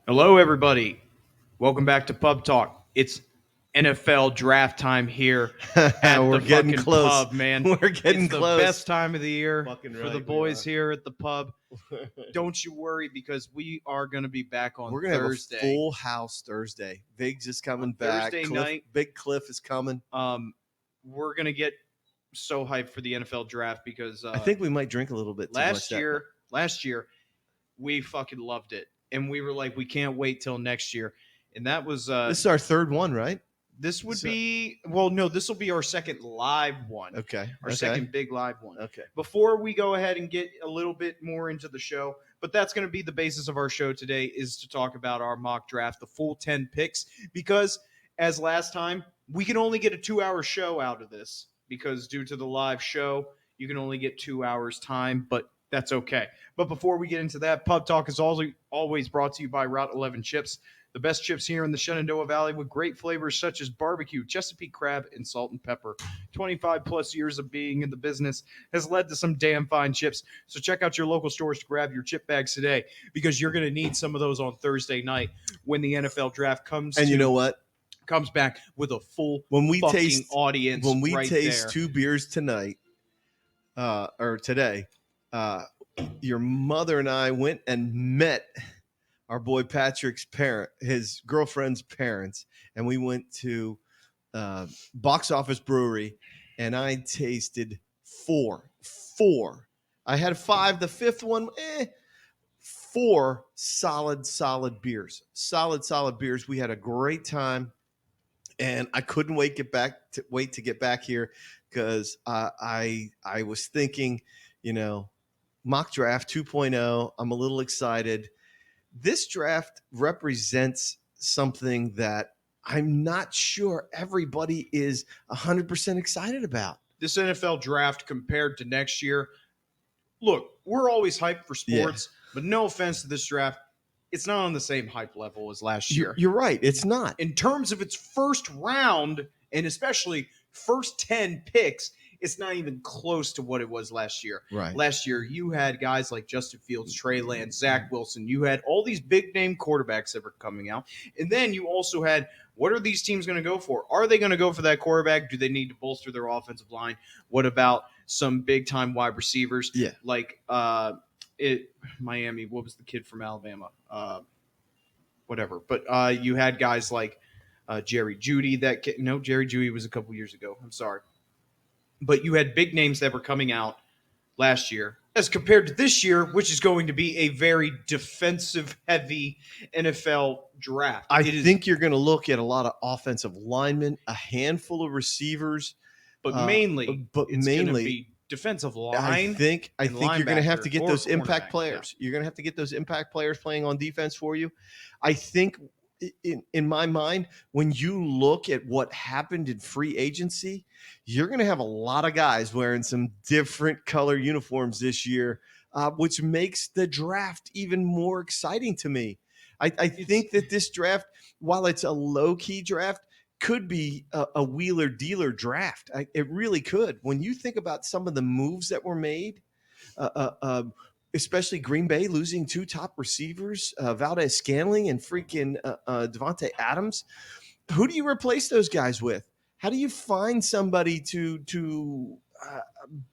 Hello, everybody. Welcome back to Pub Talk. It's NFL draft time here at We're the getting fucking close. pub, man. We're getting It's the close. best time of the year Fucking for right, the we boys are. here at the pub. Don't you worry, because we are going to be back on We're gonna Thursday. have a full house Thursday. Biggs is coming back. Thursday night. Big Cliff is coming. We're going to get so hyped for the NFL draft because I think we might drink a little bit too last much. year, we fucking loved it, and we were like, we can't wait till next year. And that was This is our third one, right? This would be no. This will be our second live one. Okay. Our second big live one. Okay. Before we go ahead and get a little bit more into the show, but that's going to be the basis of our show today, is to talk about our mock draft, the full 10 picks, because as last time, we can only get a 2-hour show out of this because due to the live show, you can only get 2 hours time, but that's okay. But before we get into that, Pub Talk is always brought to you by Route 11 Chips. The best chips here in the Shenandoah Valley with great flavors such as barbecue, Chesapeake crab, and salt and pepper. 25 plus years of being in the business has led to some damn fine chips. So check out your local stores to grab your chip bags today, because you're going to need some of those on Thursday night when the NFL draft comes. And you know what? Comes back with a full audience. When we right taste there. 2 beers tonight, or today, your mother and I went and met our boy Patrick's his girlfriend's parents, and we went to Box Office Brewery, and I tasted four. I had 5. The fifth one, 4 solid beers. Solid beers. We had a great time, and I couldn't wait to get back here because I was thinking, mock draft 2.0. I'm a little excited. This draft represents something that I'm not sure everybody is 100% excited about. This NFL draft compared to next year, look, we're always hyped for sports, but no offense to this draft, it's not on the same hype level as last year. You're right. It's not. In terms of its first round, and especially first 10 picks, it's not even close to what it was last year. Right. Last year, you had guys like Justin Fields, Trey Lance, Zach Wilson. You had all these big-name quarterbacks that were coming out. And then you also had, what are these teams going to go for? Are they going to go for that quarterback? Do they need to bolster their offensive line? What about some big-time wide receivers? Yeah. Like Miami, what was the kid from Alabama? Whatever. But you had guys like Jerry Jeudy. Jerry Jeudy was a couple years ago. I'm sorry. But you had big names that were coming out last year as compared to this year, which is going to be a very defensive-heavy NFL draft. I think you're going to look at a lot of offensive linemen, a handful of receivers. But mainly it's going to be defensive line. I think you're going to have to get those impact players. Yeah. You're going to have to get those impact players playing on defense for you. I think in my mind, when you look at what happened in free agency, you're going to have a lot of guys wearing some different color uniforms this year, which makes the draft even more exciting to me. I think that this draft, while it's a low-key draft, could be a wheeler-dealer draft. It really could. When you think about some of the moves that were made, especially Green Bay losing 2 top receivers, Valdez-Scantling and freaking Devontae Adams. Who do you replace those guys with? How do you find somebody to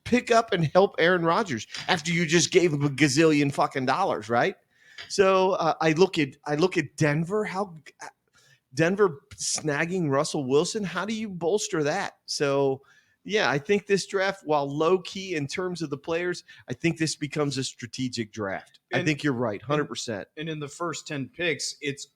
pick up and help Aaron Rodgers after you just gave him a gazillion fucking dollars, right? So I look at Denver. How Denver snagging Russell Wilson? How do you bolster that? So. Yeah, I think this draft, while low-key in terms of the players, I think this becomes a strategic draft. I think you're right, 100%. And in the first 10 picks, it's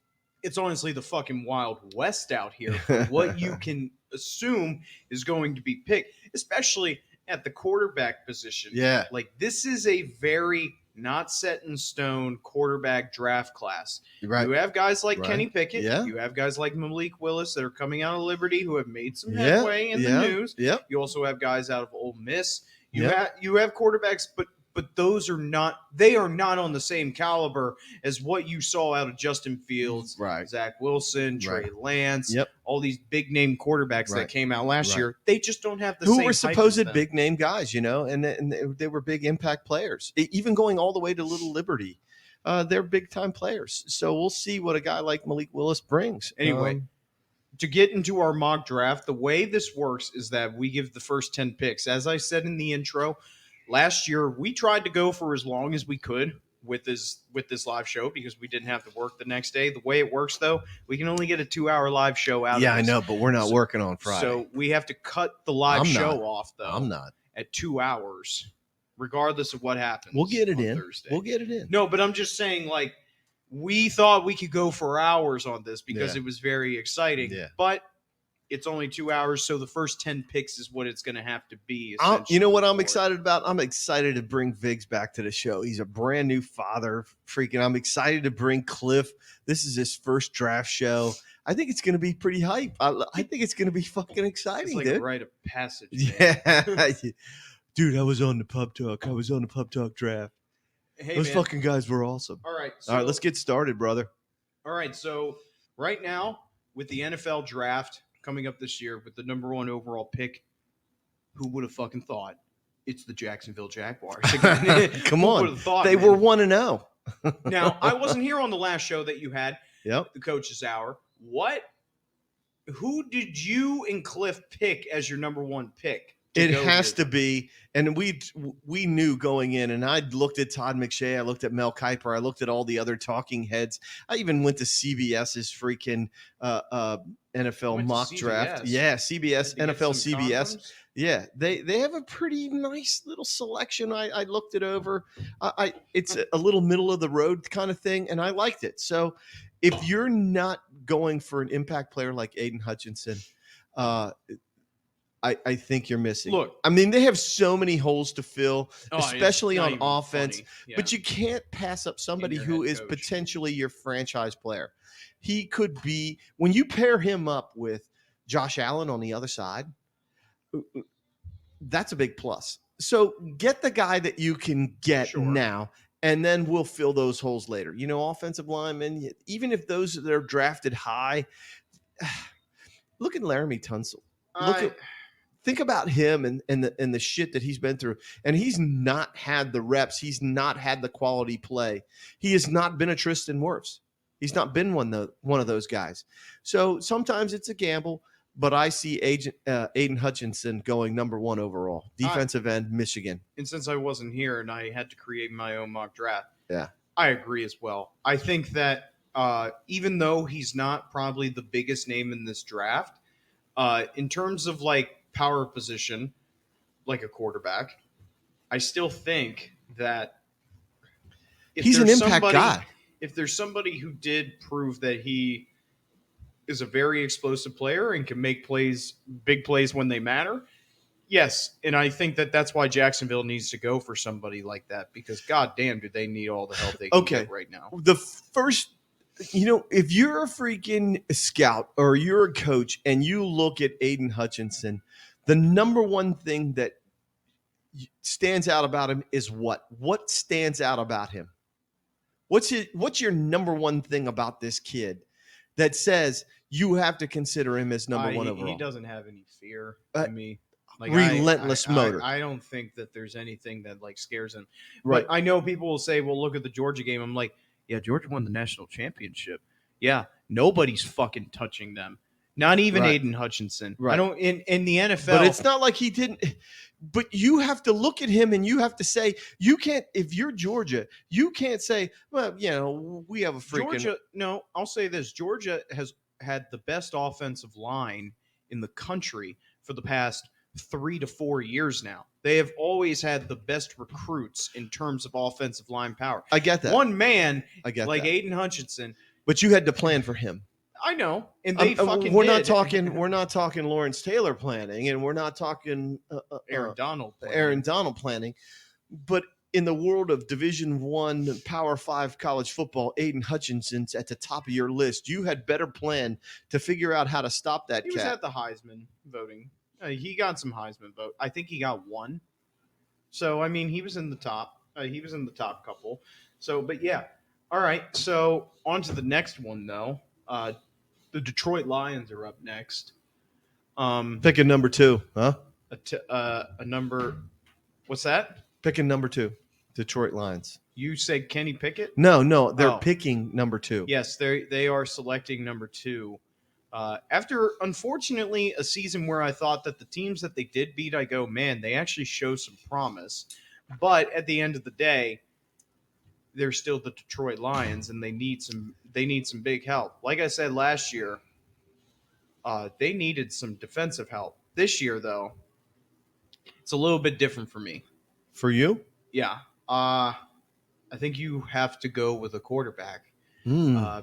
honestly the fucking Wild West out here for what you can assume is going to be picked, especially at the quarterback position. Yeah. Like, this is a very not set in stone quarterback draft class. Right. You have guys like Kenny Pickett. Yeah. You have guys like Malik Willis that are coming out of Liberty who have made some headway in the news. Yep. You also have guys out of Ole Miss. You have quarterbacks, but those are not on the same caliber as what you saw out of Justin Fields, right? Zach Wilson, Trey Lance, all these big name quarterbacks that came out last year. They just don't have the same. Who were supposed big name guys, and they were big impact players. Even going all the way to Little Liberty, they're big time players. So we'll see what a guy like Malik Willis brings. Anyway, to get into our mock draft, the way this works is that we give the first 10 picks. As I said in the intro, last year we tried to go for as long as we could with this live show because we didn't have to work the next day. The way it works, though, we can only get a 2-hour live show out. Yeah, of this. I know, but we're not working on Friday, so we have to cut the live show off. Though I'm not at 2 hours, regardless of what happens. We'll get it in Thursday. We'll get it in. No, but I'm just saying, like, we thought we could go for hours on this because it was very exciting. Yeah. But it's only 2 hours, so the first 10 picks is what it's going to have to be. You know what I'm excited about? I'm excited to bring Viggs back to the show. He's a brand new father. Freaking, I'm excited to bring Cliff. This is his first draft show. I think it's going to be pretty hype. I think it's going to be fucking exciting, it's like dude. a rite of passage. Yeah. Dude, I was on the pub talk. Draft. Hey, Those man. fucking guys were awesome. All right. All right, let's get started, brother. All right. So right now, with the NFL draft coming up this year with the number 1 overall pick, who would have fucking thought? It's the Jacksonville Jaguars. Come Who on. would have thought, They man? were 1-0. Now, I wasn't here on the last show that you had, Yep. the Coach's Hour. Who did you and Cliff pick as your number 1 pick? It has to be, and we knew going in, and I looked at Todd McShay, I looked at Mel Kiper, I looked at all the other talking heads. I even went to CBS's freaking NFL mock draft. Yeah, CBS, NFL CBS. Condoms? Yeah, they have a pretty nice little selection. I looked it over. It's a little middle of the road kind of thing, and I liked it. So if you're not going for an impact player like Aiden Hutchinson, I think you're missing. Look, I mean, they have so many holes to fill, Oh, especially it's not on even offense. funny. Yeah. But you can't pass up somebody your who head is coach. potentially your franchise player. He could be, when you pair him up with Josh Allen on the other side, that's a big plus. So get the guy that you can get Sure. now, and then we'll fill those holes later. You know, offensive linemen, even if those that are drafted high, look at Laramie Tunsil. Think about him and the shit that he's been through. And he's not had the reps. He's not had the quality play. He has not been a Tristan Wirfs. He's not been one of those guys. So sometimes it's a gamble, but I see Aiden Hutchinson going number 1 overall. Defensive end, Michigan. And since I wasn't here and I had to create my own mock draft, Yeah, I agree as well. I think that even though he's not probably the biggest name in this draft, in terms of like power position, like a quarterback, I still think that he's an impact guy. If there's somebody who did prove that he is a very explosive player and can make plays, big plays when they matter, yes. And I think that that's why Jacksonville needs to go for somebody like that because goddamn, do they need all the help they can get right now. The first, if you're a freaking scout or you're a coach and you look at Aiden Hutchinson, the number one thing that stands out about him is what? What stands out about him? What's your number one thing about this kid that says you have to consider him as number 1 overall? He doesn't have any fear to me. Like relentless motor. I don't think that there's anything that like scares him. Right. But I know people will say, well, look at the Georgia game. I'm like, yeah, Georgia won the national championship. Yeah, nobody's fucking touching them. Not even Right. Aiden Hutchinson. Right. I don't in the NFL. But it's not like he didn't. But you have to look at him and you have to say, you can't, if you're Georgia, you can't say, well, we have a freaking. Georgia. No, I'll say this. Georgia has had the best offensive line in the country for the past 3 to 4 years now. They have always had the best recruits in terms of offensive line power. I get that. One man I get like that. Aiden Hutchinson. But you had to plan for him. I know, and they fucking. We're did. We're not talking Lawrence Taylor planning, and we're not talking Aaron Donald. Aaron Donald planning. But in the world of Division I, Power 5 college football, Aiden Hutchinson's at the top of your list. You had better plan to figure out how to stop that He was at the Heisman voting. He got some Heisman vote. I think he got 1. So I mean, he was in the top. He was in the top couple. So, but yeah. All right. So on to the next one, though. The Detroit Lions are up next. Picking number 2, huh? A number. What's that? Picking number 2. Detroit Lions. You said Kenny Pickett? No, they're Oh. picking number 2. Yes, they are selecting number 2. After, unfortunately, a season where I thought that the teams that they did beat, I go, man, they actually show some promise. But at the end of the day, they're still the Detroit Lions, and they need some big help. Like I said last year, they needed some defensive help. This year, though, it's a little bit different for me. For you? Yeah. I think you have to go with a quarterback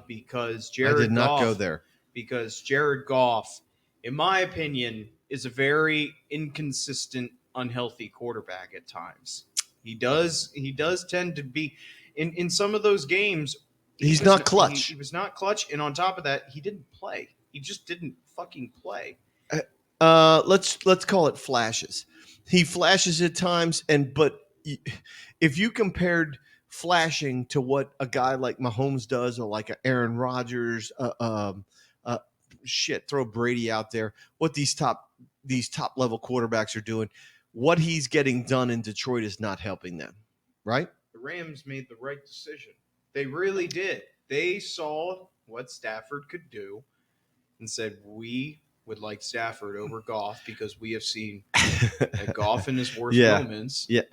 because Jared I did not Goff, go there. Because Jared Goff, in my opinion, is a very inconsistent, unhealthy quarterback at times. He does tend to be in some of those games. He's not clutch. He was not clutch, and on top of that, he didn't play. He just didn't fucking play. Let's call it flashes. He flashes at times, but if you compared flashing to what a guy like Mahomes does, or like a Aaron Rodgers, throw Brady out there, what these top level quarterbacks are doing, what he's getting done in Detroit is not helping them, right? The Rams made the right decision. They really did. They saw what Stafford could do and said, we would like Stafford over Goff because we have seen that Goff in his worst moments is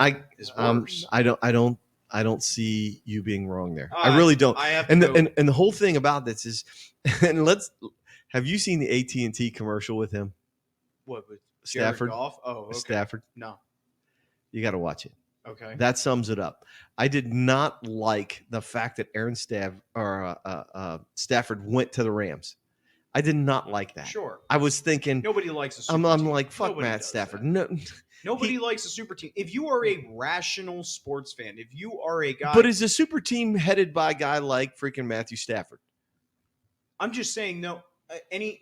worse. I don't see you being wrong there. I really don't. And the whole thing about this is, and have you seen the AT&T commercial with him? What, with Stafford? Goff? Oh, okay. Stafford? No. You got to watch it. Okay. That sums it up. I did not like the fact that Stafford went to the Rams. I did not like that. Sure. I was thinking nobody likes a super I'm team. like, fuck Nobody Matt Stafford. That. No, nobody likes a super team. If you are a rational sports fan, if you are a guy, but is a super team headed by a guy like freaking Matthew Stafford? I'm just saying, no.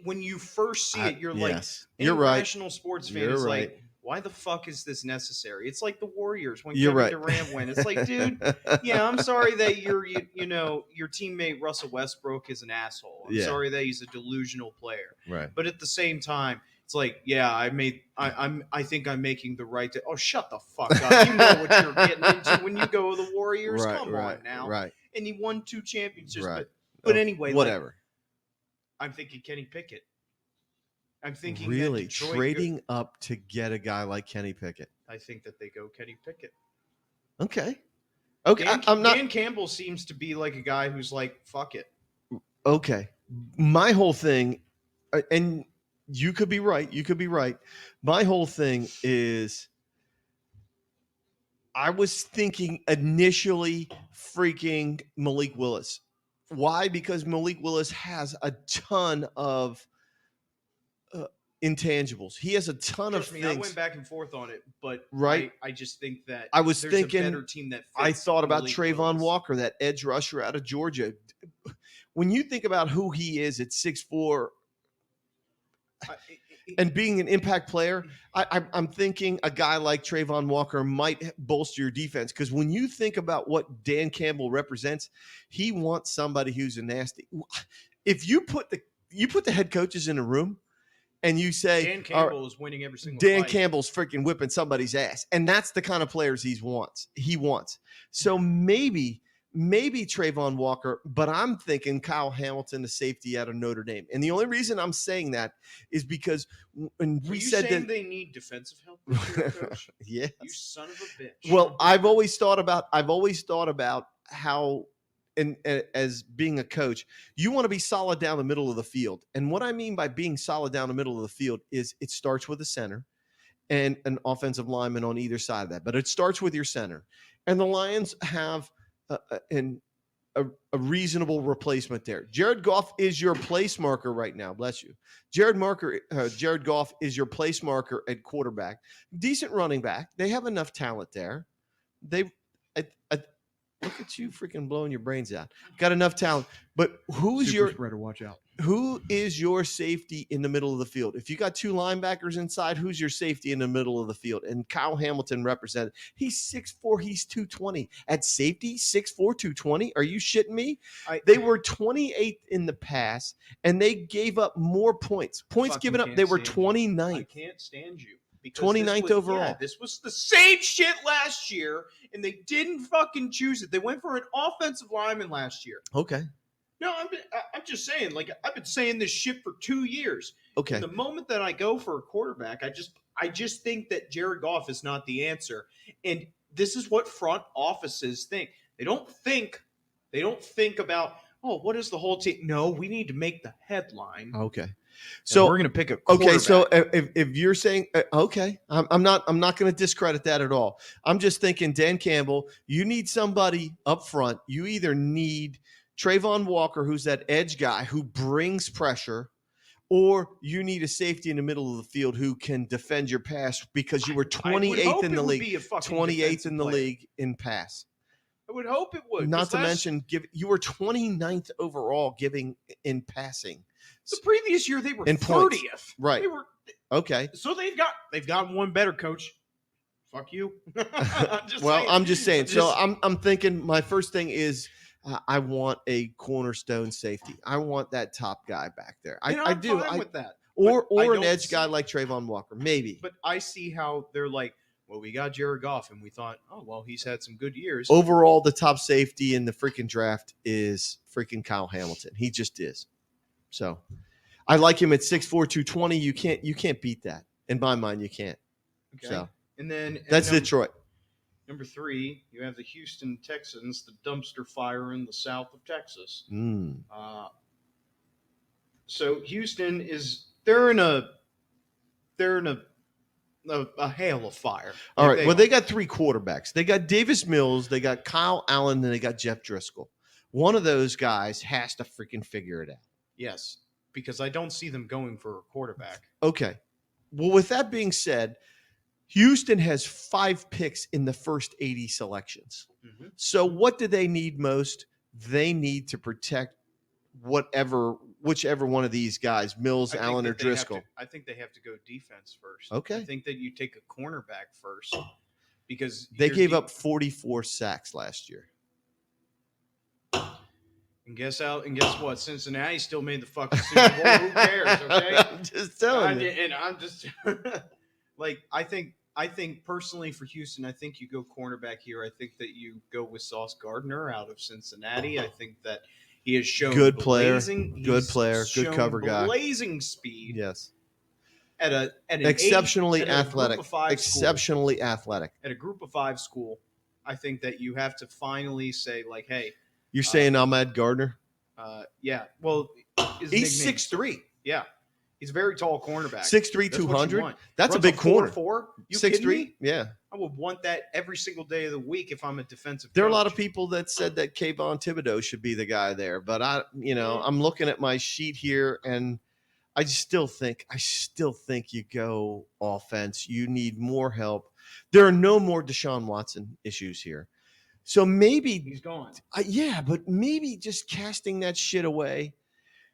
When you first see it, you're yes. like, you're right. Rational sports fan you're is right. like, why the fuck is this necessary? It's like the Warriors when You're Kevin right. Durant went. It's like, dude, yeah, I'm sorry that your teammate Russell Westbrook is an asshole. I'm sorry that he's a delusional player. Right. But at the same time, it's like, yeah, I think I'm making the right. Oh, shut the fuck up. You know what you're getting into when you go to the Warriors. Come on now. Right. And he won 2 championships. Right. But anyway, whatever. I'm thinking Kenny Pickett. I'm thinking really trading up to get a guy like Kenny Pickett. I think that they go Kenny Pickett. Okay. Dan Campbell seems to be like a guy who's like, fuck it. Okay. My whole thing, and you could be right. You could be right. My whole thing is, I was thinking initially freaking Malik Willis. Why? Because Malik Willis has a ton of intangibles. He has a ton of things. I went back and forth on it, but right. I just think that I was there's thinking a better team that fits I thought about Malik Trayvon Willis. Walker, that edge rusher out of Georgia. When you think about who he is at 6'4", and being an impact player, I'm thinking a guy like Trayvon Walker might bolster your defense, because when you think about what Dan Campbell represents, he wants somebody who's a nasty. If you put the head coaches in a room and you say Dan Campbell is winning every single Dan fight. Campbell's freaking whipping somebody's ass, and that's the kind of players he wants. So maybe Trayvon Walker, but I'm thinking Kyle Hamilton, the safety out of Notre Dame. And the only reason I'm saying that is because when we said that they need defensive help this year, Coach? Yes. You son of a bitch. Well, I've always thought about how, and as being a coach, you want to be solid down the middle of the field. And what I mean by being solid down the middle of the field is it starts with a center and an offensive lineman on either side of that. But it starts with your center. And the Lions have a reasonable replacement there. Jared Goff is your place marker right now. Bless you. Jared Goff is your place marker at quarterback. Decent running back. They have enough talent there. Look at you freaking blowing your brains out. Got enough talent. But who is your spreader? Watch out. Who is your safety in the middle of the field? If you got 2 linebackers inside, who's your safety in the middle of the field? And Kyle Hamilton represented. He's 6'4", he's 220. At safety, 6'4", 220? Are you shitting me? They were 28th in the pass, and they gave up more points. Points given up, they were 29th. I can't stand you. Because 29th overall. Yeah, this was the same shit last year, and they didn't fucking choose it. They went for an offensive lineman last year. Okay. No, I'm just saying, like, I've been saying this shit for 2 years. Okay. And the moment that I go for a quarterback, I just think that Jared Goff is not the answer. And this is what front offices think. They don't think about, oh, what is the whole team? No, we need to make the headline. Okay. So we're going to pick a quarterback. Okay, so if you're saying okay, I'm not going to discredit that at all. I'm just thinking, Dan Campbell, you need somebody up front. You either need Trayvon Walker, who's that edge guy who brings pressure, or you need a safety in the middle of the field who can defend your pass because you were 28th in the league, 28th in the league in pass. I would hope it would. Not to mention, you were 29th overall giving in passing. The previous year they were in 30th. Points. Right. They were, okay. So they've gotten one better coach. Fuck you. I'm just saying. So I'm thinking my first thing is I want a cornerstone safety. I want that top guy back there. I do. I'm fine with that. Or an edge guy like Trayvon Walker, maybe. But I see how they're like, well, we got Jared Goff, and we thought, oh, well, he's had some good years. Overall, the top safety in the freaking draft is freaking Kyle Hamilton. He just is. So I like him at 6'4", 220. You can't beat that. In my mind, you can't. Okay. So and then that's Detroit. Number 3, you have the Houston Texans, the dumpster fire in the south of Texas. So Houston they're in a hail of fire. All right. Well, they got 3 quarterbacks. They got Davis Mills, they got Kyle Allen, and they got Jeff Driscoll. One of those guys has to freaking figure it out. Yes, because I don't see them going for a quarterback. Okay. Well, with that being said, Houston has 5 picks in the first 80 selections. Mm-hmm. So what do they need most? They need to protect whichever one of these guys, Mills, Allen, or Driscoll. I think they have to go defense first. Okay. I think that you take a cornerback first because they gave up 44 sacks last year. And guess what? Cincinnati still made the fucking Super Bowl. Who cares? Okay, I'm just telling you. And I'm just like I think personally for Houston, I think you go cornerback here. I think that you go with Sauce Gardner out of Cincinnati. I think that he has shown good player, good cover guy, blazing speed. Yes, at an exceptionally athletic, at a group of 5 school. I think that you have to finally say like, hey. You're saying Ahmad Gardner? Yeah. Well, he's 6'3". Yeah. He's a very tall cornerback. 6'3", 200. That's a big corner. 4'4". 6'3". Yeah. I would want that every single day of the week if I'm a defensive coach. There are a lot of people that said that Kayvon Thibodeau should be the guy there, but I'm looking at my sheet here and I still think you go offense. You need more help. There are no more Deshaun Watson issues here. So maybe he's gone. Yeah, but maybe just casting that shit away.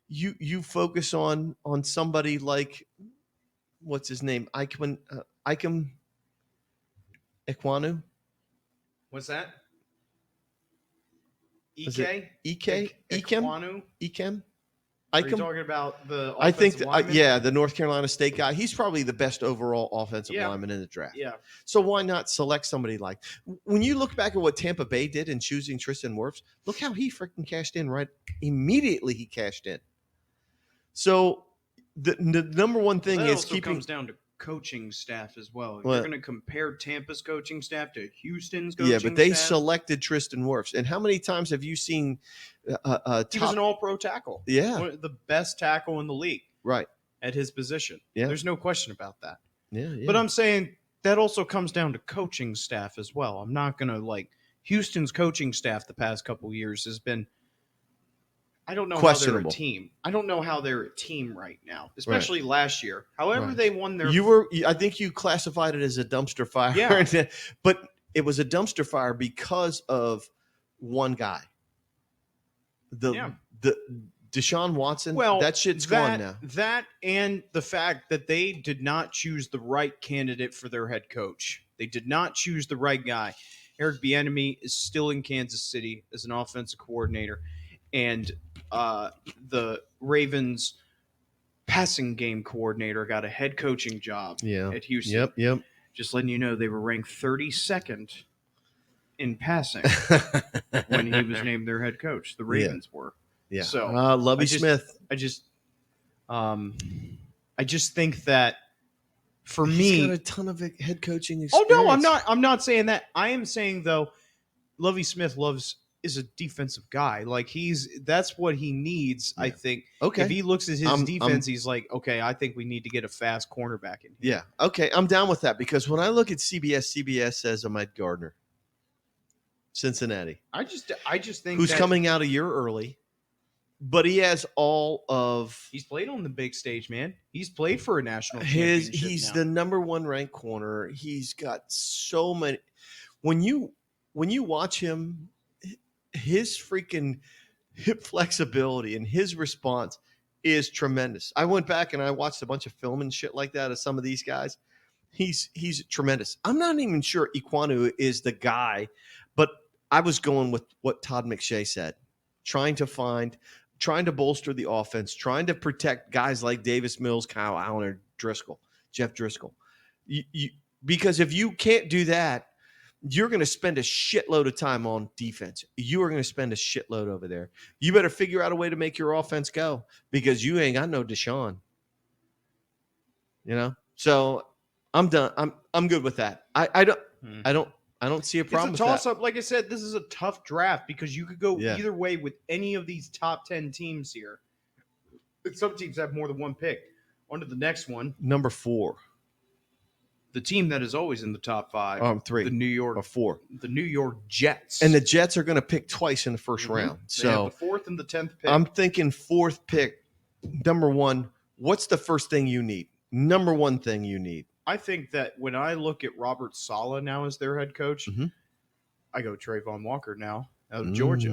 You focus on somebody like what's his name? Ikem Ekwonu. What's that? Ekem? Are you talking about the I think lineman? The North Carolina State guy. He's probably the best overall offensive lineman in the draft. Yeah. So why not select somebody like when you look back at what Tampa Bay did in choosing Tristan Wirfs, look how he freaking cashed in right immediately. He cashed in. So the number one thing is comes down to coaching staff as well. You're going to compare Tampa's coaching staff to Houston's coaching staff. Yeah, but they selected Tristan Wirfs. And how many times have you seen he was an all-pro tackle. Yeah. The best tackle in the league. Right. At his position. Yeah. There's no question about that. Yeah. But I'm saying that also comes down to coaching staff as well. I'm not going to Houston's coaching staff the past couple of years has been I don't know how they're a team. I don't know how they're a team right now, especially last year. However, they won their. I think you classified it as a dumpster fire. Yeah. But it was a dumpster fire because of one guy. The Deshaun Watson. Well, that shit's gone now. That and the fact that they did not choose the right candidate for their head coach. They did not choose the right guy. Eric Bieniemy is still in Kansas City as an offensive coordinator. And the Ravens passing game coordinator, got a head coaching job at Houston. Yep. Just letting you know, they were ranked 32nd in passing when he was named their head coach. The Ravens were. Yeah. So Lovie Smith. I just think that for He's me, got a ton of head coaching oh experience. no, I'm not saying that. I am saying though, Lovie Smith is a defensive guy. Like that's what he needs. Yeah. I think. Okay. If he looks at his defense, he's like, okay, I think we need to get a fast cornerback in here. Yeah. Okay. I'm down with that because when I look at CBS says Ahmad Gardner, Cincinnati. I just think who's coming out a year early, but he has all of. He's played on the big stage, man. He's played for a national championship. He's the number one ranked corner. He's got so many. When you watch him, his freaking hip flexibility and his response is tremendous. I went back and I watched a bunch of film and shit like that of some of these guys. He's tremendous. I'm not even sure Iquanu is the guy, but I was going with what Todd McShay said, trying to bolster the offense, trying to protect guys like Davis Mills, Kyle Allen, or Jeff Driscoll. Because if you can't do that, you're going to spend a shitload of time on defense. You are going to spend a shitload over there. You better figure out a way to make your offense go because you ain't got no Deshaun. So I'm done. I'm good with that. I don't see a problem. It's a toss up. Like I said, this is a tough draft because you could go either way with any of these top 10 teams here. Some teams have more than one pick. On to the next one. Number 4. The team that is always in the top 5. 3. The New York 4. The New York Jets. And the Jets are going to pick twice in the first round. So they have the 4th and the 10th pick. I'm thinking 4th pick. Number 1. What's the first thing you need? Number 1 thing you need. I think that when I look at Robert Saleh now as their head coach, I go Trayvon Walker now out of Georgia.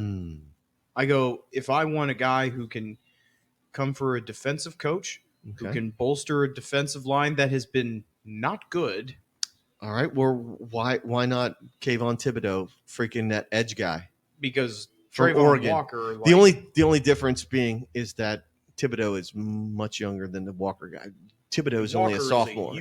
I go, if I want a guy who can come for a defensive coach, who can bolster a defensive line that has been not good. All right. Well, why not Kayvon Thibodeau, freaking that edge guy? Because from Trayvon Oregon. Walker. The only difference being is that Thibodeau is much younger than the Walker guy. Thibodeau is only a sophomore. So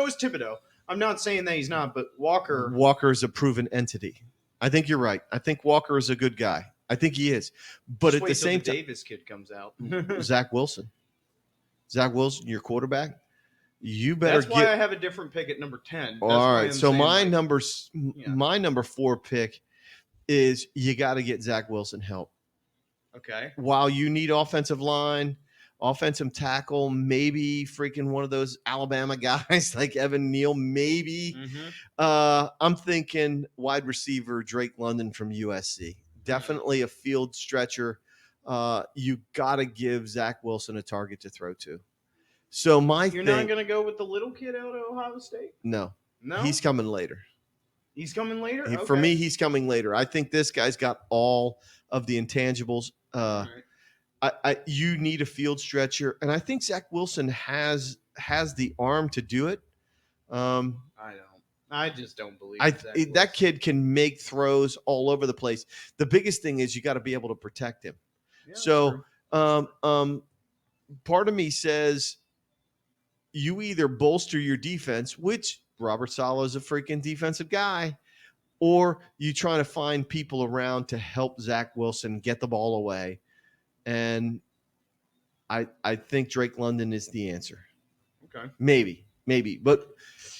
is Thibodeau. I'm not saying that he's not, but Walker is a proven entity. I think you're right. I think Walker is a good guy. I think he is. But at the same time, Davis kid comes out. Zach Wilson, your quarterback. You better. That's why I have a different pick at number 10. All right. So my number 4 pick is you got to get Zach Wilson help. Okay. While you need offensive line, offensive tackle, maybe freaking one of those Alabama guys like Evan Neal, maybe. I'm thinking wide receiver Drake London from USC. Definitely a field stretcher. You got to give Zach Wilson a target to throw to. So You're not going to go with the little kid out of Ohio State? No. He's coming later. He's coming later? Okay. For me, he's coming later. I think this guy's got all of the intangibles. You need a field stretcher, and I think Zach Wilson has the arm to do it. I just don't believe that kid can make throws all over the place. The biggest thing is you got to be able to protect him. Yeah, so, part of me says you either bolster your defense, which Robert Saleh is a freaking defensive guy, or you try to find people around to help Zach Wilson get the ball away. And I think Drake London is the answer. Okay. Maybe.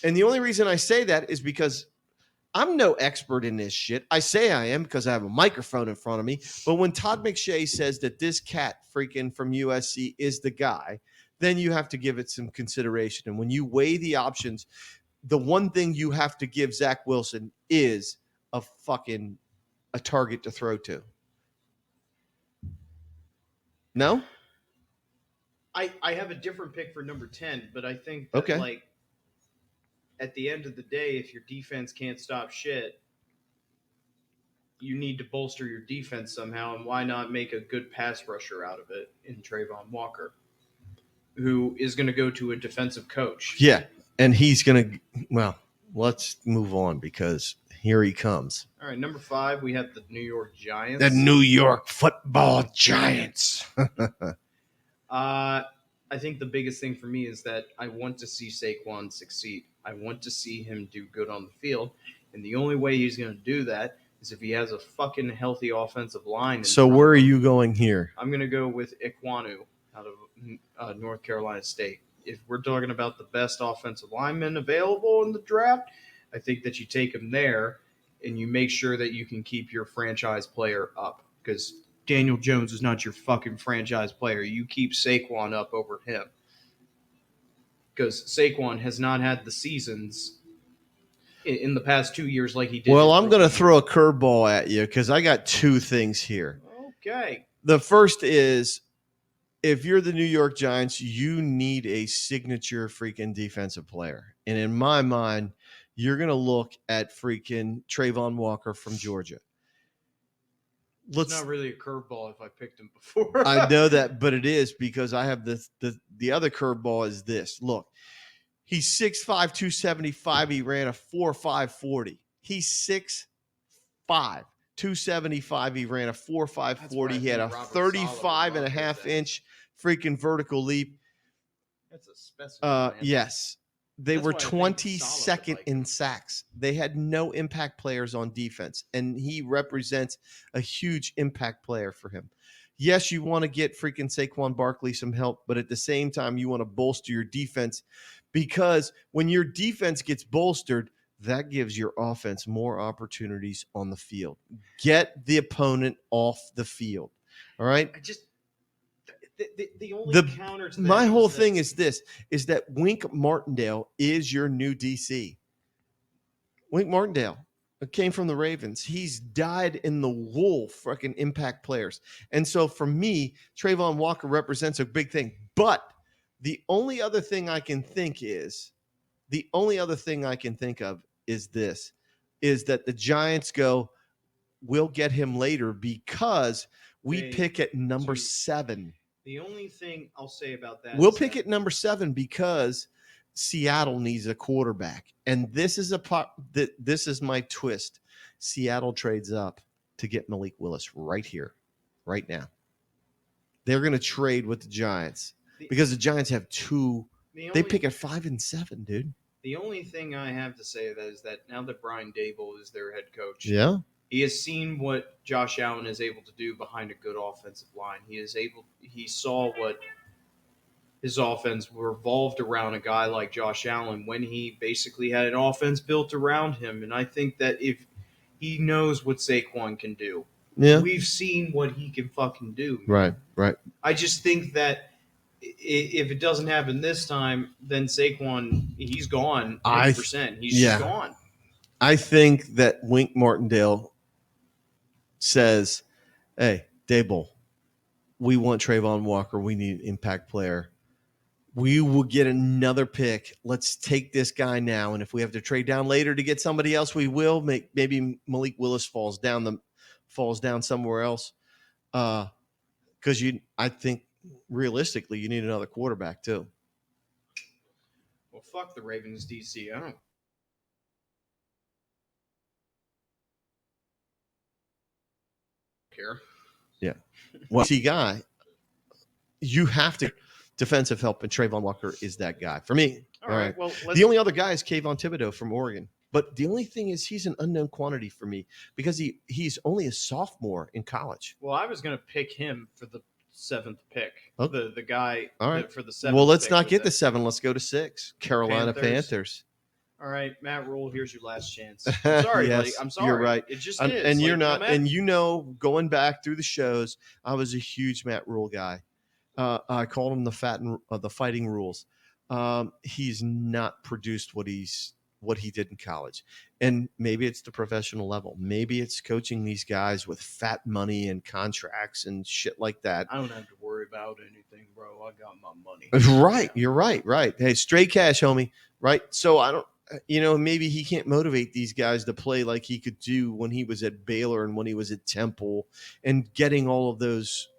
And the only reason I say that is because I'm no expert in this shit. I say I am because I have a microphone in front of me. But when Todd McShay says that this cat freaking from USC is the guy, then you have to give it some consideration. And when you weigh the options, the one thing you have to give Zach Wilson is a target to throw to. No? I have a different pick for number 10, but I think that at the end of the day, if your defense can't stop shit, you need to bolster your defense somehow, and why not make a good pass rusher out of it in Trayvon Walker, who is going to go to a defensive coach. Yeah, and he's going to let's move on because here he comes. All right, number 5, we have the New York Giants. The New York Football Giants. I think the biggest thing for me is that I want to see Saquon succeed. I want to see him do good on the field, and the only way he's going to do that is if he has a fucking healthy offensive line. So where are you going here? I'm going to go with Ikwanu out of North Carolina State. If we're talking about the best offensive lineman available in the draft, I think that you take him there and you make sure that you can keep your franchise player up, because Daniel Jones is not your fucking franchise player. You keep Saquon up over him, because Saquon has not had the seasons in the past 2 years like he did. Well, I'm going to throw a curveball at you because I got two things here. Okay. The first is, if you're the New York Giants, you need a signature freaking defensive player. And in my mind, you're going to look at freaking Trayvon Walker from Georgia. It's not really a curveball if I picked him before. I know that, but it is, because I have the other curveball is this. Look, he's 6'5", 275. He ran a 4.540. He's 6'5", 275. He ran a 4.540. He had a 35.5-inch freaking vertical leap. That's a specimen. Yes. They were 22nd in sacks. They had no impact players on defense, and he represents a huge impact player for him. Yes, you want to get freaking Saquon Barkley some help, but at the same time, you want to bolster your defense, because when your defense gets bolstered, that gives your offense more opportunities on the field. Get the opponent off the field. All right? The only counter to that my whole thing is this, is that Wink Martindale is your new DC. Wink Martindale came from the Ravens. He's dyed in the wool fucking impact players. And so for me, Trayvon Walker represents a big thing. But the only other thing I can think of is this, is that the Giants go, we'll get him later because we pick at number 7. The only thing I'll say about that, we'll pick at number 7 because Seattle needs a quarterback, and this is this is my twist. Seattle trades up to get Malik Willis right here, right now. They're going to trade with the Giants because the Giants have two. They pick at 5 and 7, dude. The only thing I have to say is that now that Brian Dable is their head coach, yeah, he has seen what Josh Allen is able to do behind a good offensive line. He saw what his offense revolved around a guy like Josh Allen when he basically had an offense built around him. And I think that if he knows what Saquon can do, we've seen what he can fucking do. Man. Right. I just think that if it doesn't happen this time, then Saquon, he's gone 100%. He's just gone. I think that Wink Martindale says, hey, Dable, we want Trayvon Walker. We need an impact player. We will get another pick. Let's take this guy now. And if we have to trade down later to get somebody else, we will. Maybe Malik Willis falls down somewhere else. Because I think realistically, you need another quarterback too. Well, fuck the Ravens DC. I don't care. Yeah. Well, see, guy, you have to defensive help, and Trayvon Walker is that guy for me. All right. Well, the only other guy is Kayvon Thibodeau from Oregon. But the only thing is he's an unknown quantity for me because he's only a sophomore in college. Well, I was going to pick him for the 7th pick. Okay. The guy for the 7th. Well, let's not get the 7. Let's go to 6. Carolina Panthers. All right, Matt Rule, here's your last chance. I'm sorry, yes, buddy. I'm sorry. You're right. It just is. And you're not. And going back through the shows, I was a huge Matt Rule guy. I called him the Fighting Rules. He's not produced what he did in college. And maybe it's the professional level. Maybe it's coaching these guys with fat money and contracts and shit like that. I don't have to worry about anything, bro. I got my money. Right. You're right. Right. Hey, straight cash, homie. Right. So I don't, maybe he can't motivate these guys to play like he could do when he was at Baylor and when he was at Temple and getting all of those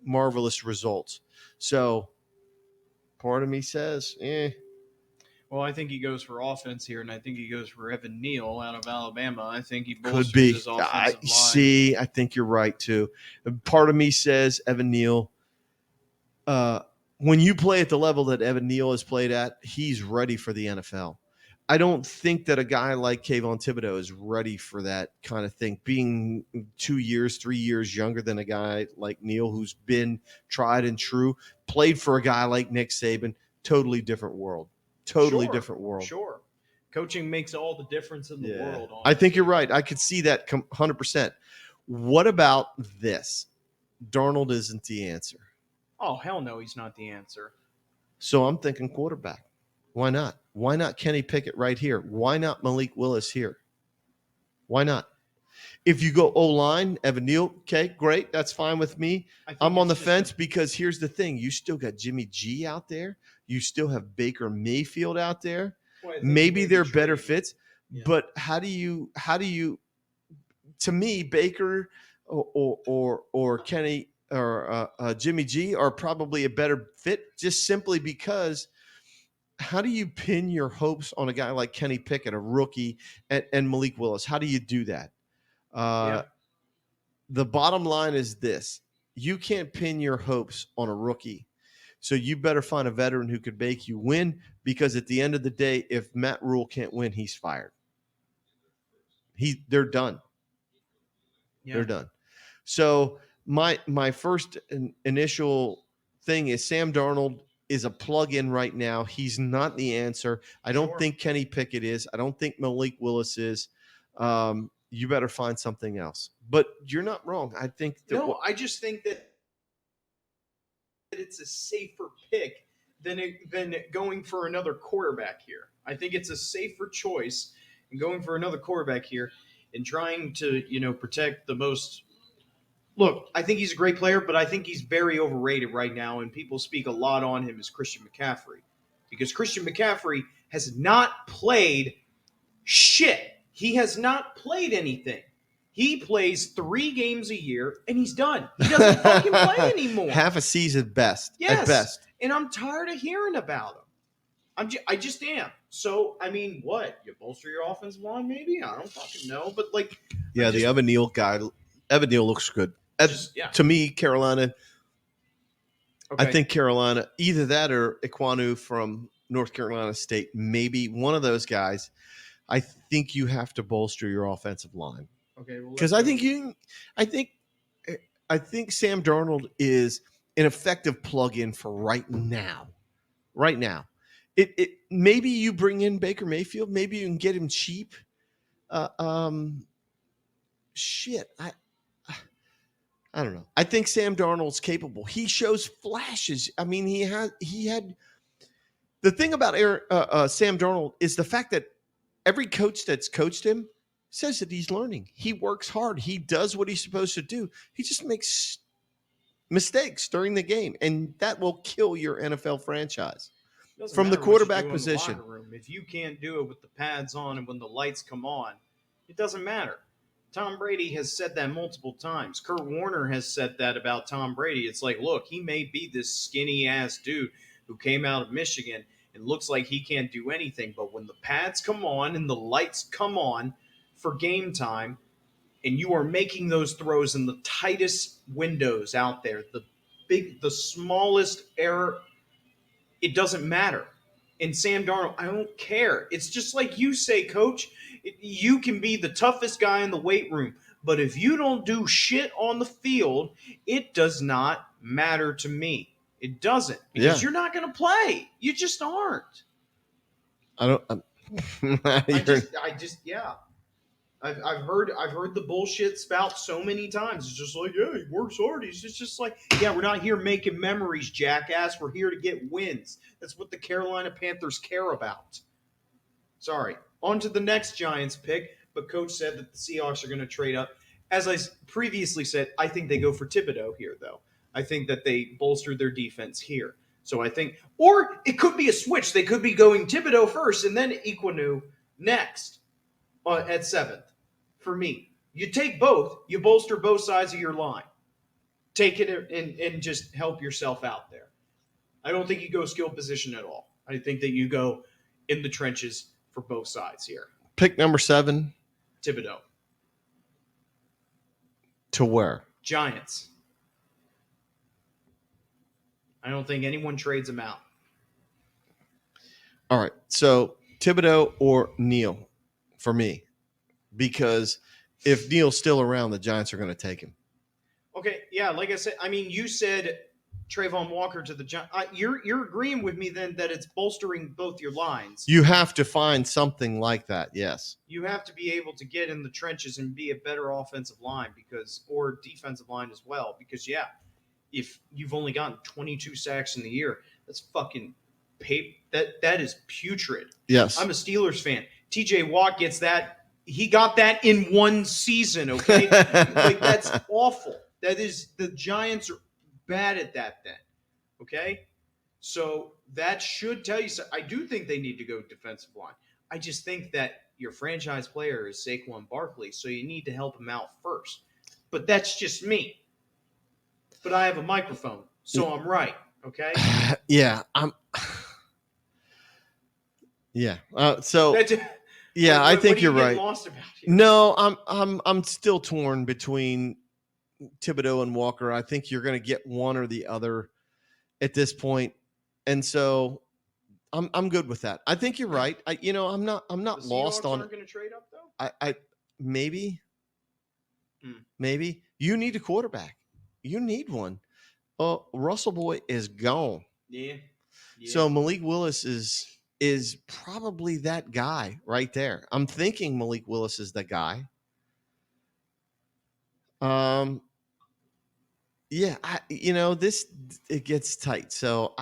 marvelous results. So part of me says, Well, I think he goes for offense here, and I think he goes for Evan Neal out of Alabama. I think he bolsters his offensive line. I think you're right, too. Part of me says Evan Neal. when you play at the level that Evan Neal has played at, he's ready for the NFL. I don't think that a guy like Kayvon Thibodeau is ready for that kind of thing. Being 2 years, 3 years younger than a guy like Neal, who's been tried and true, played for a guy like Nick Saban, totally different world. Totally Sure, different world. Sure. Coaching makes all the difference in the world. Honestly. I think you're right. I could see that 100%. What about this? Darnold isn't the answer. Oh, hell no, he's not the answer. So I'm thinking quarterback. Why not? Why not Kenny Pickett right here? Why not Malik Willis here? Why not? If you go O-line, Evan Neal, okay, great. That's fine with me. I'm on the fence because here's the thing. You still got Jimmy G out there. You still have Baker Mayfield out there. Well, maybe they're better fits. Yeah. But how do you to me, Baker or Kenny or Jimmy G are probably a better fit just simply because how do you pin your hopes on a guy like Kenny Pickett, a rookie, and Malik Willis? How do you do that? The bottom line is this. You can't pin your hopes on a rookie. So you better find a veteran who could make you win because at the end of the day, if Matt Rule can't win, he's fired. They're done. Yeah. They're done. So my first initial thing is Sam Darnold is a plug-in right now. He's not the answer. I don't think Kenny Pickett is. I don't think Malik Willis is. You better find something else. But you're not wrong. I think I just think that it's a safer pick than going for another quarterback here. I think it's a safer choice in going for another quarterback here and trying to, protect the most. Look, I think he's a great player, but I think he's very overrated right now, and people speak a lot on him as Christian McCaffrey because Christian McCaffrey has not played shit. He has not played anything. He plays 3 games a year, and he's done. He doesn't fucking play anymore. Half a season best. Yes. At best. And I'm tired of hearing about him. I just am. So, what? You bolster your offensive line, maybe? I don't fucking know. But, the Evan Neal guy. Evan Neal looks good. To me, Carolina, okay. I think Carolina, either that or Iquanu from North Carolina State, maybe one of those guys. I think you have to bolster your offensive line. Okay, because I think Sam Darnold is an effective plug-in for right now. Right now, it maybe you bring in Baker Mayfield. Maybe you can get him cheap. I don't know. I think Sam Darnold's capable. He shows flashes. He had the thing about Sam Darnold is the fact that every coach that's coached him says that he's learning. He works hard. He does what he's supposed to do. He just makes mistakes during the game, and that will kill your NFL franchise from the quarterback position. If you can't do it with the pads on and when the lights come on, it doesn't matter. Tom Brady has said that multiple times. Kurt Warner has said that about Tom Brady. It's like, look, he may be this skinny-ass dude who came out of Michigan and looks like he can't do anything, but when the pads come on and the lights come on for game time, and you are making those throws in the tightest windows out there, the smallest error, it doesn't matter. And Sam Darnold, I don't care. It's just like you say, Coach, you can be the toughest guy in the weight room, but if you don't do shit on the field, it does not matter to me. It doesn't, because you're not going to play. You just aren't. I've heard the bullshit spout so many times. It's just like, yeah, he works hard. He's just like, yeah, we're not here making memories, jackass. We're here to get wins. That's what the Carolina Panthers care about. Sorry. On to the next Giants pick, but Coach said that the Seahawks are going to trade up. As I previously said, I think they go for Thibodeau here, though. I think that they bolster their defense here. So I think, or it could be a switch. They could be going Thibodeau first and then Iquanu next at 7th. For me, you take both, you bolster both sides of your line. Take it and just help yourself out there. I don't think you go skill position at all. I think that you go in the trenches for both sides here. Pick number 7. Thibodeau. To where? Giants. I don't think anyone trades him out. All right. So Thibodeau or Neal for me, because if Neal's still around, the Giants are going to take him. Okay, yeah, like I said, I mean, you said Trayvon Walker to the Giants. You're agreeing with me then that it's bolstering both your lines. You have to find something like that. Yes. You have to be able to get in the trenches and be a better offensive line or defensive line as well. Because yeah, if you've only gotten 22 sacks in the year, that's fucking that is putrid. Yes. I'm a Steelers fan. TJ Watt gets that. He got that in one season. Okay, like that's awful. That is, the Giants are bad at that then. Okay? So that should tell you something. I do think they need to go defensive line. I just think that your franchise player is Saquon Barkley, so you need to help him out first. But that's just me. But I have a microphone, so I'm right. Okay? Yeah. Yeah. So That's, yeah, I think you're right. Lost about here? No, I'm still torn between Thibodeau and Walker. I think you're going to get one or the other at this point, and so I'm good with that. I think you're right. I'm not The lost Seahawks on. aren't going to trade up though. I maybe you need a quarterback. You need one. Oh, Russell Boy is gone. Yeah. So Malik Willis is probably that guy right there. I'm thinking Malik Willis is the guy. Yeah, it gets tight. So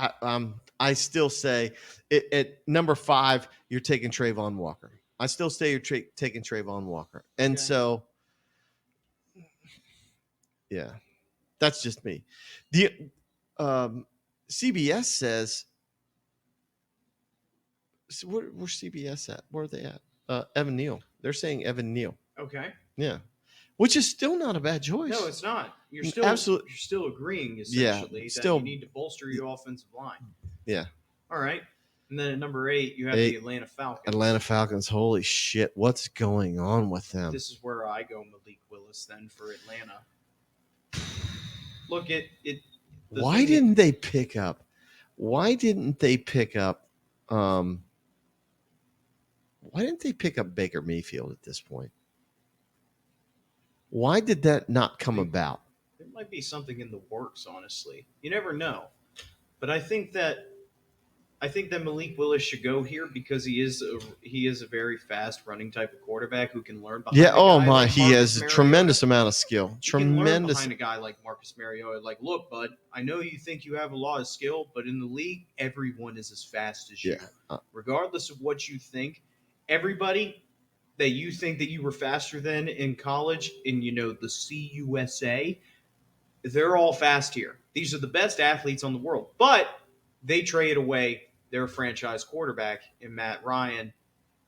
I still say at number 5 you're taking Trayvon Walker. I still say you're taking Trayvon Walker, and Okay. so yeah, that's just me. The CBS says. So where's CBS at? Where are they at? Evan Neal. They're saying Evan Neal. Okay. Yeah, which is still not a bad choice. No, it's not. You're still agreeing essentially that you need to bolster your offensive line. Yeah. All right. And then at number 8, you have the Atlanta Falcons. Atlanta Falcons. Holy shit! What's going on with them? This is where I go Malik Willis then for Atlanta. Look, Why didn't they pick up? Why didn't they pick up? Why didn't they pick up Baker Mayfield at this point? Why did that not come about? There might be something in the works, honestly. You never know. But I think that Malik Willis should go here because he is a very fast running type of quarterback who can learn behind Yeah, a guy like he Marcus has a Mariota. tremendous amount of skill. He can learn Tremendous. behind a guy like Marcus Mariota. Like, look, bud, I know you think you have a lot of skill, but in the league, everyone is as fast as you. Yeah. Regardless of what you think, everybody that you think that you were faster than in college in, the CUSA, they're all fast here. These are the best athletes on the world. But they trade away their franchise quarterback in Matt Ryan.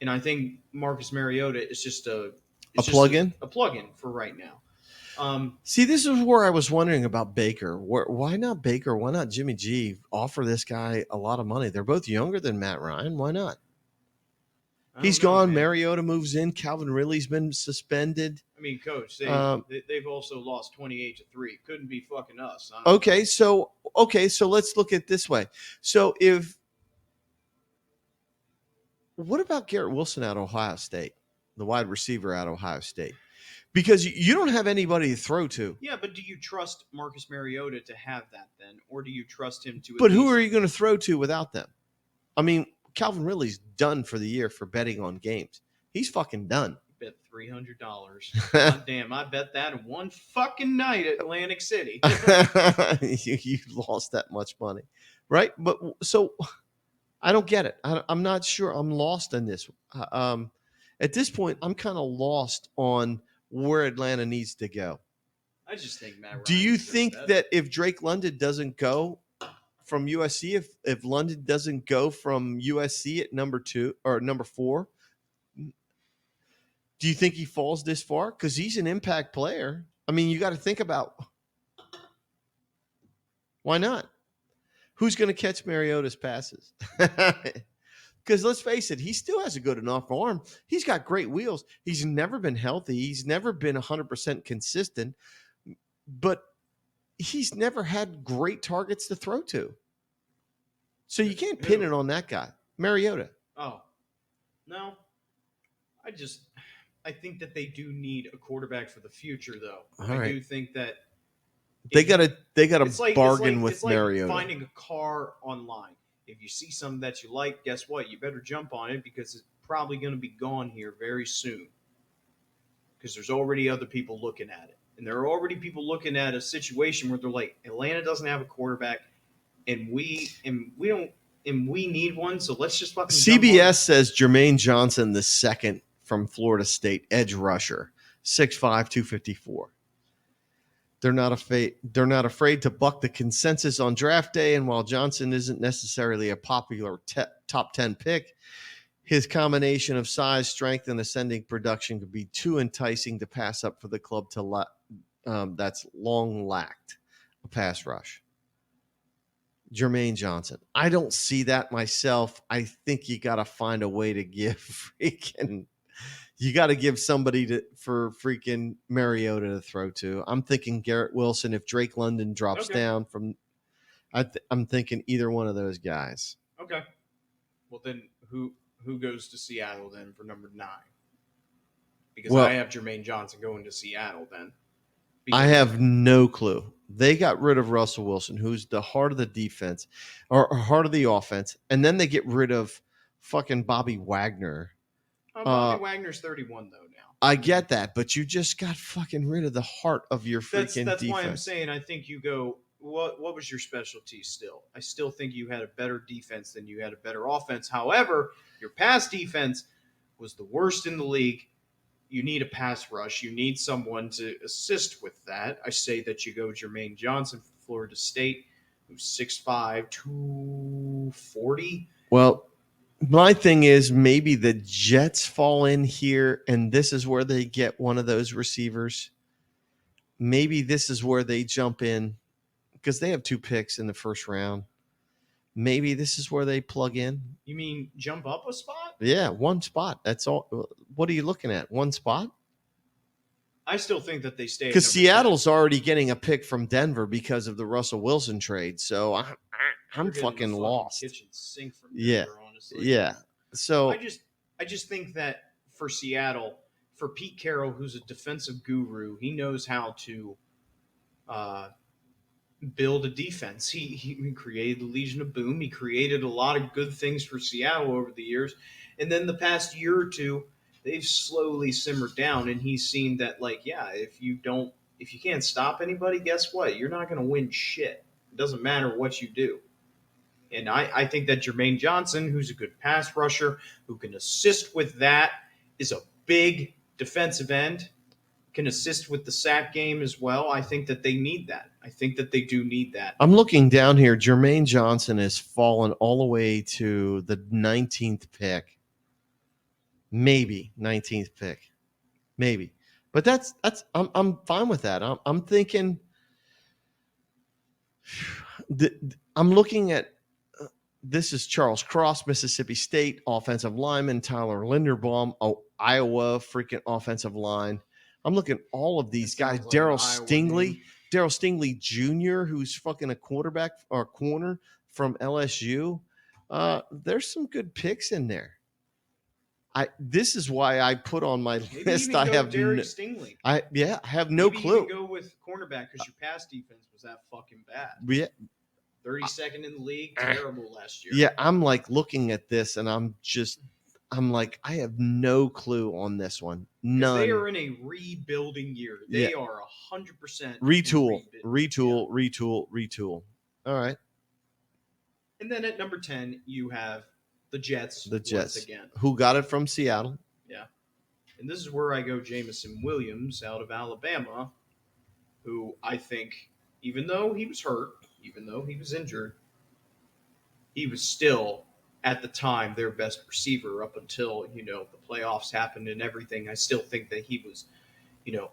And I think Marcus Mariota is just a plug-in? A plug-in for right now. See, this is where I was wondering about Baker. Why not Baker? Why not Jimmy G? Offer this guy a lot of money. They're both younger than Matt Ryan. Why not? He's gone. Man. Mariota moves in. Calvin Ridley's been suspended. I mean, Coach, they've also lost 28-3. Couldn't be fucking us. Okay, so let's look at it this way. So what about Garrett Wilson out of Ohio State, the wide receiver out of Ohio State? Because you don't have anybody to throw to. Yeah, but do you trust Marcus Mariota to have that then? Or do you trust him to? But who are you going to throw to without them? I mean, Calvin Ridley's done for the year for betting on games. He's fucking done. Bet $300. God damn, I bet that in one fucking night at Atlantic City. you lost that much money, right? But so I don't get it. I'm not sure. I'm lost in this. At this point, I'm kind of lost on where Atlanta needs to go. I just think Matt Ryan. Do you think that if Drake London doesn't go from USC, if London doesn't go from USC at number 2 or number 4, do you think he falls this far? Because he's an impact player. I mean, you got to think about why not? Who's going to catch Mariota's passes? Because let's face it, he still has a good enough arm. He's got great wheels. He's never been healthy. He's never been 100% consistent. But he's never had great targets to throw to. So you can't pin it on that guy, Mariota. Oh, no. I think that they do need a quarterback for the future, though. All I right. do think that They got to it's like bargain with it's like Mariota. finding a car online. If you see something that you like, guess what? You better jump on it because it's probably going to be gone here very soon. Because there's already other people looking at it, and there are already people looking at a situation where they're like, Atlanta doesn't have a quarterback, and we don't, and we need one. So let's just fucking jump on it. CBS says Jermaine Johnson, the second from Florida State, edge rusher, 6'5", 254. They're not afraid to buck the consensus on draft day. And while Johnson isn't necessarily a popular top 10 pick, his combination of size, strength, and ascending production could be too enticing to pass up for the club that's long lacked a pass rush. Jermaine Johnson. I don't see that myself. I think you got to find a way to give you got to give somebody for freaking Mariota to throw to. I'm thinking Garrett Wilson. If Drake London drops down from, I'm thinking either one of those guys. Okay. Well, then who goes to Seattle then for number 9? Because I have Jermaine Johnson going to Seattle then. I have no clue. They got rid of Russell Wilson, who's the heart of the defense or heart of the offense, and then they get rid of fucking Bobby Wagner. Bobby Wagner's 31 though now. I get that, but you just got fucking rid of the heart of your freaking that's defense. Why I'm saying I think you go. What was your specialty still? I still think you had a better defense than you had a better offense. However, your pass defense was the worst in the league. You need a pass rush. You need someone to assist with that. I say that you go Jermaine Johnson from Florida State, who's 6'5", 240. Well, my thing is maybe the Jets fall in here, and this is where they get one of those receivers. Maybe this is where they jump in because they have 2 picks in the first round. Maybe this is where they plug in. You mean jump up a spot? Yeah, 1 spot. That's all. What are you looking at? 1 spot? I still think that they stay because Seattle's already getting a pick from Denver because of the Russell Wilson trade. So I'm fucking lost. Kitchen sink from Denver, yeah, honestly. Yeah. So I just think that for Seattle, for Pete Carroll, who's a defensive guru, he knows how to build a defense. He created the Legion of Boom. He created a lot of good things for Seattle over the years. And then the past year or two, they've slowly simmered down, and he's seen that, like, yeah, if you can't stop anybody, guess what? You're not going to win shit. It doesn't matter what you do. And I think that Jermaine Johnson, who's a good pass rusher, who can assist with that, is a big defensive end, can assist with the sack game as well. I think that they need that. I think that they do need that. I'm looking down here. Jermaine Johnson has fallen all the way to the 19th pick. Maybe 19th pick. Maybe. But that's I'm fine with that. I'm thinking I'm looking at this is Charles Cross, Mississippi State offensive lineman, Tyler Linderbaum, Iowa freaking offensive line. I'm looking at all of these guys. Like Darryl Stingley Jr., who's fucking a quarterback or corner from LSU. There's some good picks in there. This is why I put on my list. I have Stingley. I have no clue. You go with cornerback because your pass defense was that fucking bad. Yeah. 32nd in the league, terrible last year. Yeah, I'm like looking at this and I'm like, I have no clue on this one. None. They are in a rebuilding year. They are 100% retool. All right. And then at number 10, you have the Jets. Once again. Who got it from Seattle. Yeah. And this is where I go Jameson Williams out of Alabama, who I think, even though he was hurt, even though he was injured, he was still, at the time, their best receiver up until, the playoffs happened and everything. I still think that he was,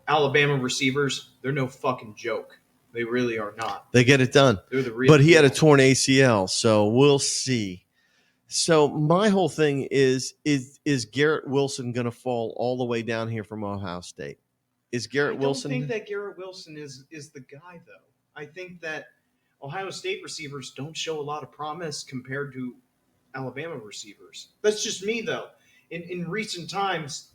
Alabama receivers, they're no fucking joke. They really are not. They get it done. They're the real But he deal. had a torn ACL, so we'll see. So my whole thing is Garrett Wilson going to fall all the way down here from Ohio State? Is Garrett Wilson? I don't think that Garrett Wilson is the guy, though. I think that Ohio State receivers don't show a lot of promise compared to Alabama receivers. That's just me, though. In recent times,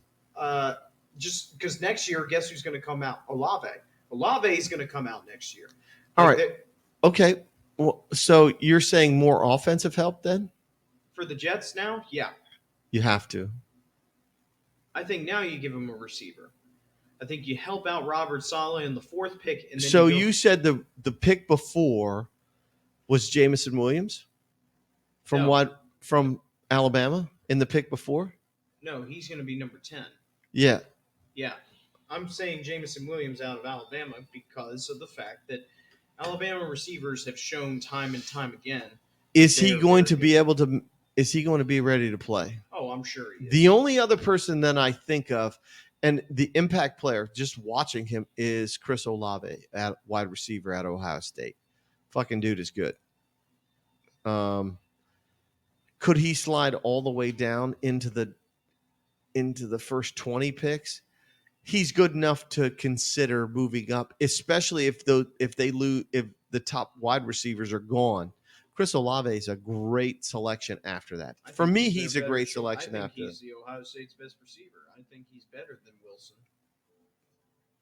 just because next year, guess who's going to come out? Olave. Olave is going to come out next year. All Like, right. Okay. Well, so you're saying more offensive help then? for the Jets now, yeah. You have to. I think now you give him a receiver. I think you help out Robert Saleh in the fourth pick. And then So you, you said the pick before was Jamison Williams from No. from Alabama in the pick before? No, he's going to be number 10. Yeah. Yeah. I'm saying Jamison Williams out of Alabama because of the fact that Alabama receivers have shown time and time again. Is They he are going very to be good. able to? Is he going to be ready to play? Oh, I'm sure he is. The only other person that I think of, and the impact player, just watching him, is Chris Olave, at wide receiver at Ohio State. Fucking dude is good. Could he slide all the way down into the first 20 picks? He's good enough to consider moving up, especially if the top wide receivers are gone. Chris Olave is a great selection after that. I For think me, their he's a better great shot. selection I think after. he's the Ohio State's best receiver. I think he's better than Wilson.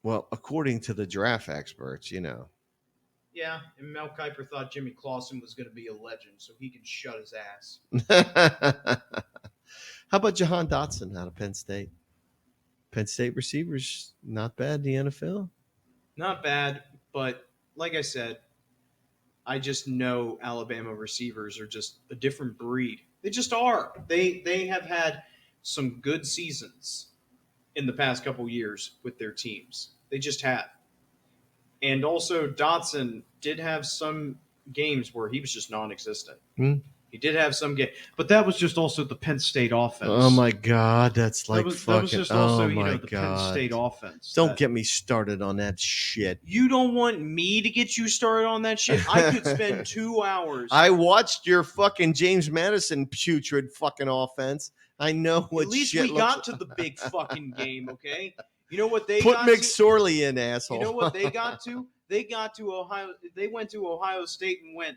Well, according to the draft experts, Yeah, and Mel Kiper thought Jimmy Clausen was going to be a legend, so he can shut his ass. How about Jahan Dotson out of Penn State? Penn State receivers, not bad in the NFL. Not bad, but like I said, I just know Alabama receivers are just a different breed. They just are. They have had some good seasons in the past couple years with their teams. They just have. And also Dotson did have some games where he was just non-existent. He did have some game, but that was just also the Penn State offense. Oh my God, that's like that was just also oh my the Penn God. State offense. Don't get me started on that shit. You don't want me to get you started on that shit? I could spend 2 hours. I watched your fucking James Madison putrid fucking offense. I know what At least shit we looks got to the big fucking game, okay? You know what they Put got McSorley in, asshole. You know what they got to? They got to Ohio. They went to Ohio State and went,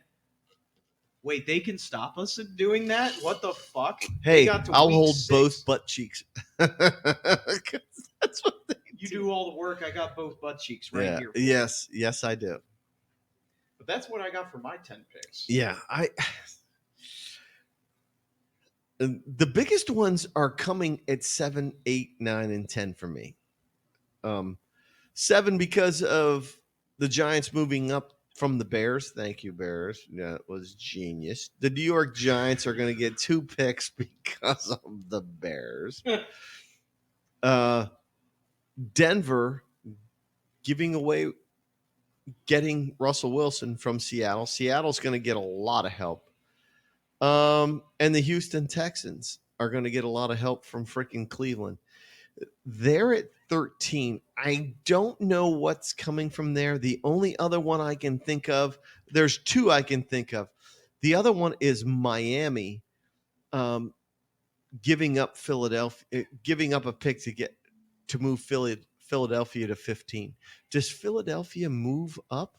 wait, they can stop us in doing that? What the fuck? Hey, got to I'll week hold 6. both butt cheeks. 'Cause that's what they You do all the work. I got both butt cheeks right here. Yes, I do. But that's what I got for my 10 picks. Yeah, the biggest ones are coming at 7, 8, 9, and 10 for me. 7 because of the Giants moving up from the Bears. Thank you, Bears. Yeah, it was genius. The New York Giants are going to get 2 picks because of the Bears. Denver getting Russell Wilson from Seattle. Seattle's going to get a lot of help. And the Houston Texans are going to get a lot of help from freaking Cleveland. They're at 13. I don't know what's coming from there. The only other one I can think of, there's 2 I can think of. The other one is Miami giving up a pick to move Philadelphia to 15. Does Philadelphia move up?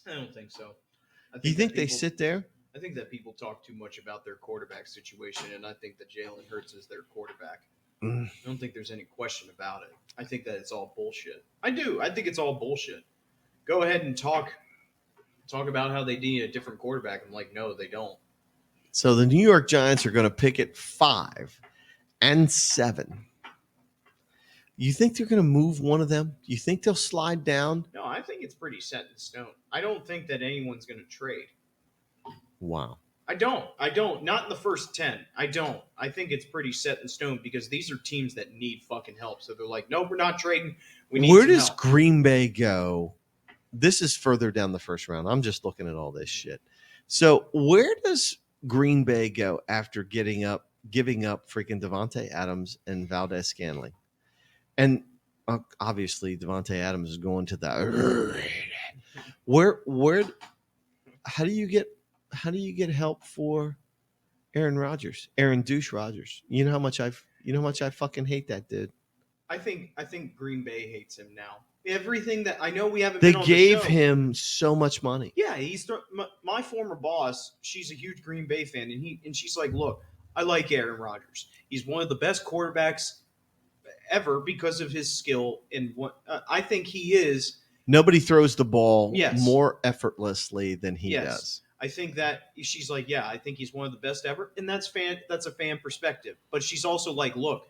I don't think so. You think they sit there? I think that people talk too much about their quarterback situation, and I think that Jalen Hurts is their quarterback. I don't think there's any question about it. I think that it's all bullshit. I do. I think it's all bullshit. Go ahead and talk about how they need a different quarterback. I'm like, no, they don't. So the New York Giants are going to pick at 5 and 7. You think they're going to move one of them? You think they'll slide down? No, I think it's pretty set in stone. I don't think that anyone's going to trade. Wow. I don't. Not in the first 10. I don't. I think it's pretty set in stone because these are teams that need fucking help. So they're like, no, we're not trading. We need Where some does help. Green Bay go? This is further down the first round. I'm just looking at all this shit. So where does Green Bay go after giving up freaking Devontae Adams and Valdez-Scantling? And obviously Devontae Adams is going to the where how do you get help for Aaron Douche Rodgers? You know how much I fucking hate that dude. I think Green Bay hates him now everything that I know we haven't They been on gave the show. him so much money. Yeah, my former boss. She's a huge Green Bay fan, and she's like, look, I like Aaron Rodgers. He's one of the best quarterbacks ever because of his skill and what I think he is. Nobody throws the ball Yes. more effortlessly than he Yes. does. I think that she's like, yeah, I think he's one of the best ever, and that's a fan perspective. But she's also like, look,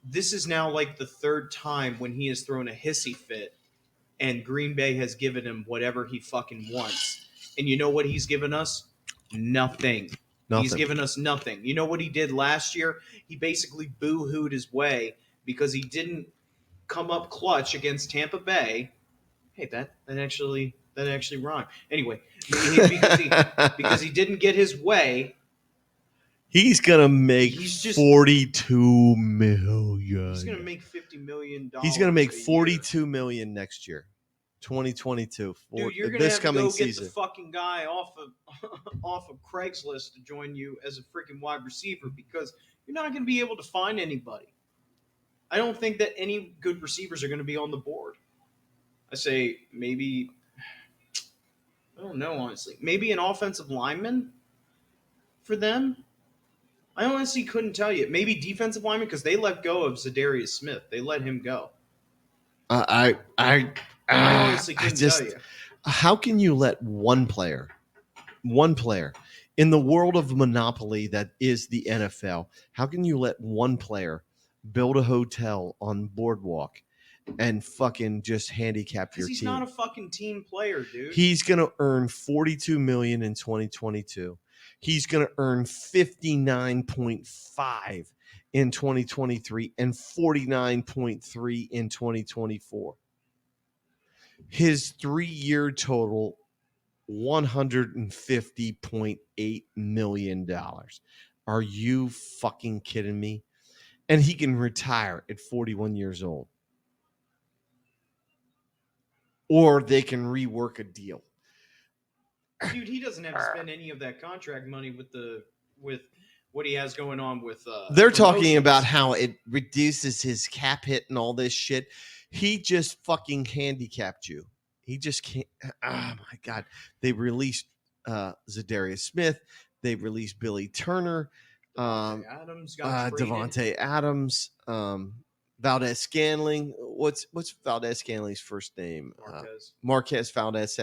this is now like the third time when he has thrown a hissy fit, and Green Bay has given him whatever he fucking wants. And you know what he's given us? Nothing. He's given us nothing. You know what he did last year? He basically boo-hooed his way because he didn't come up clutch against Tampa Bay. Hey, that actually rhymed. Anyway, because he didn't get his way. He's gonna make $42 million. He's gonna make $50 million. He's gonna make $42 million next year, 2022. Dude, you're gonna have to go get the fucking guy off of Craigslist to join you as a freaking wide receiver because you're not gonna be able to find anybody. I don't think that any good receivers are gonna be on the board. I say maybe, I don't know, honestly. Maybe an offensive lineman for them. I honestly couldn't tell you. Maybe defensive lineman because they let go of Zadarius Smith. They let him go. I honestly couldn't tell you. How can you let one player in the world of monopoly that is the NFL, how can you let one player build a hotel on Boardwalk and fucking just handicap your team? He's not a fucking team player, dude. He's going to earn $42 million in 2022. He's going to earn 59.5 in 2023 and 49.3 in 2024. His 3-year total, $150.8 million. Are you fucking kidding me? And he can retire at 41 years old. Or they can rework a deal. Dude, he doesn't have to spend any of that contract money with what he has going on with they're talking about how it reduces his cap hit and all this shit. He just fucking handicapped you. He just can't. Oh my God. They released Zadarius Smith. They released Billy Turner. Devontae Adams. Valdez Scantling. What's Valdez Scantling's first name? Marquez Valdez.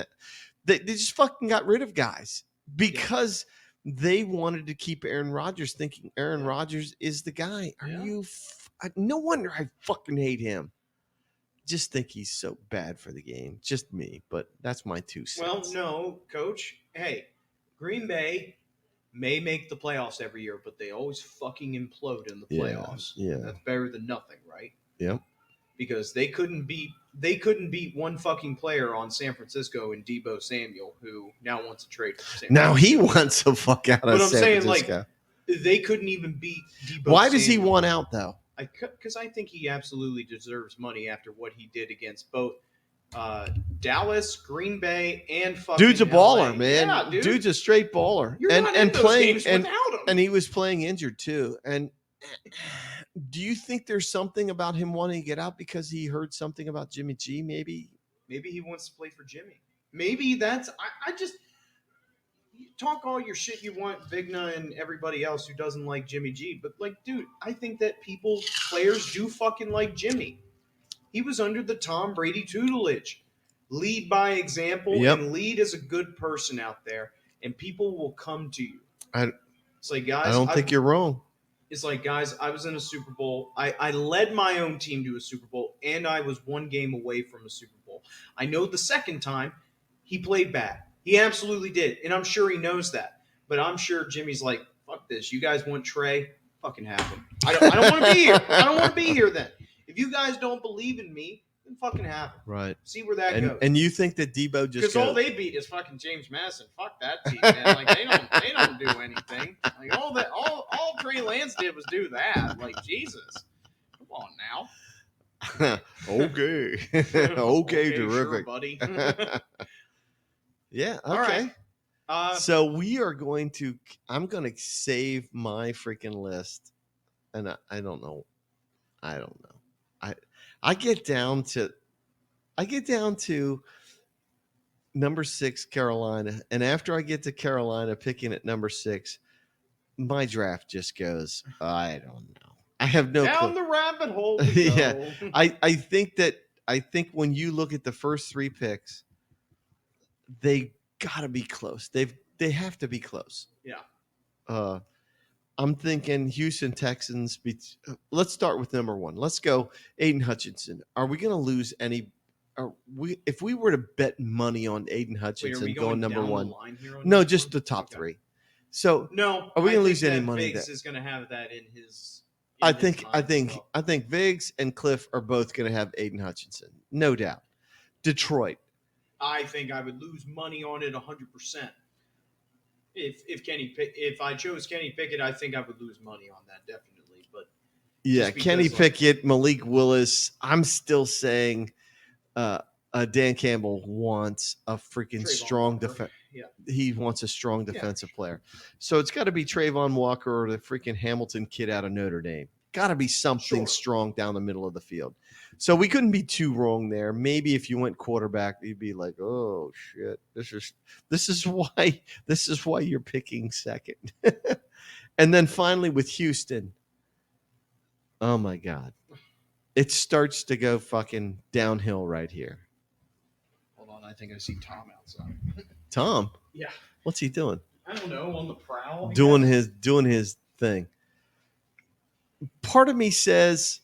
They just fucking got rid of guys because they wanted to keep Aaron Rodgers, thinking Aaron Rodgers is the guy. No wonder I fucking hate him. Just think he's so bad for the game. Just me, but that's my 2 cents. Well, no, Coach. Hey, Green Bay may make the playoffs every year, but they always fucking implode in the playoffs. Yeah. That's better than nothing, right? Yep. Because they couldn't beat one fucking player on San Francisco in Deebo Samuel, who now wants to trade for San Francisco. Now he wants the fuck out of San Francisco. Like, they couldn't even beat Deebo Why does he want out, though? Because I think he absolutely deserves money after what he did against both Dallas, Green Bay, and fucking dude's a baller, LA. man. Yeah, dude. Dude's a straight baller. You're not in those games without him. And he was playing injured too. And do you think there's something about him wanting to get out because he heard something about Jimmy G? Maybe he wants to play for Jimmy. Maybe that's I just you talk all your shit you want, Vigna and everybody else who doesn't like Jimmy G. But like, dude, I think that players do fucking like Jimmy. He was under the Tom Brady tutelage. Lead by example and lead as a good person out there, and people will come to you. It's like, guys, I don't think you're wrong. It's like, guys, I was in a Super Bowl. I led my own team to a Super Bowl, and I was one game away from a Super Bowl. I know the second time he played bad. He absolutely did, and I'm sure he knows that. But I'm sure Jimmy's like, fuck this. You guys want Trey? Fucking have him. I don't want to be here. I don't want to be here then. If you guys don't believe in me, then fucking have him. Right. See where that goes. And you think that Deebo just because all they beat is fucking James Madison. Fuck that team, man. Like they don't do anything. Like all Trey Lance did was do that. Like Jesus. Come on now. Okay. Okay, terrific. Sure, buddy. Yeah, okay. All right. So I'm going to save my freaking list. And I don't know. I get down to I get down to number 6, Carolina, and after I get to Carolina picking at number 6, my draft just goes, I don't know. I have no Down clue. the rabbit hole we Yeah. go. I think when you look at the first 3 picks, they gotta be close. They have to be close. Yeah. Uh I'm thinking Houston Texans. Let's start with number 1. Let's go Aiden Hutchinson. Are we going to lose any? If we were to bet money on Aiden Wait, are Hutchinson we going going number down 1? the line here? No, this just one? the top Okay. 3. So No, are we I going to think lose any that money? Biggs That is going to have that in his. I in his think mind as well. I think Viggs and Cliff are both going to have Aiden Hutchinson, no doubt. Detroit. I think I would lose money on it 100%. If I chose Kenny Pickett, I think I would lose money on that definitely. But Yeah, just because, Kenny like- Pickett, Malik Willis. I'm still saying Dan Campbell wants a freaking Trayvon strong Walker. defense. Yeah. He wants a strong defensive player. So it's got to be Trayvon Walker or the freaking Hamilton kid out of Notre Dame. Got to be something Sure. strong down the middle of the field. So we couldn't be too wrong there. Maybe if you went quarterback, you'd be like, "Oh shit, this is why you're picking second." And then finally with Houston, oh my god, it starts to go fucking downhill right here. Hold on, I think I see Tom outside. Tom, Yeah. what's he doing? I don't know, on the prowl. I Doing guess. his thing. Part of me says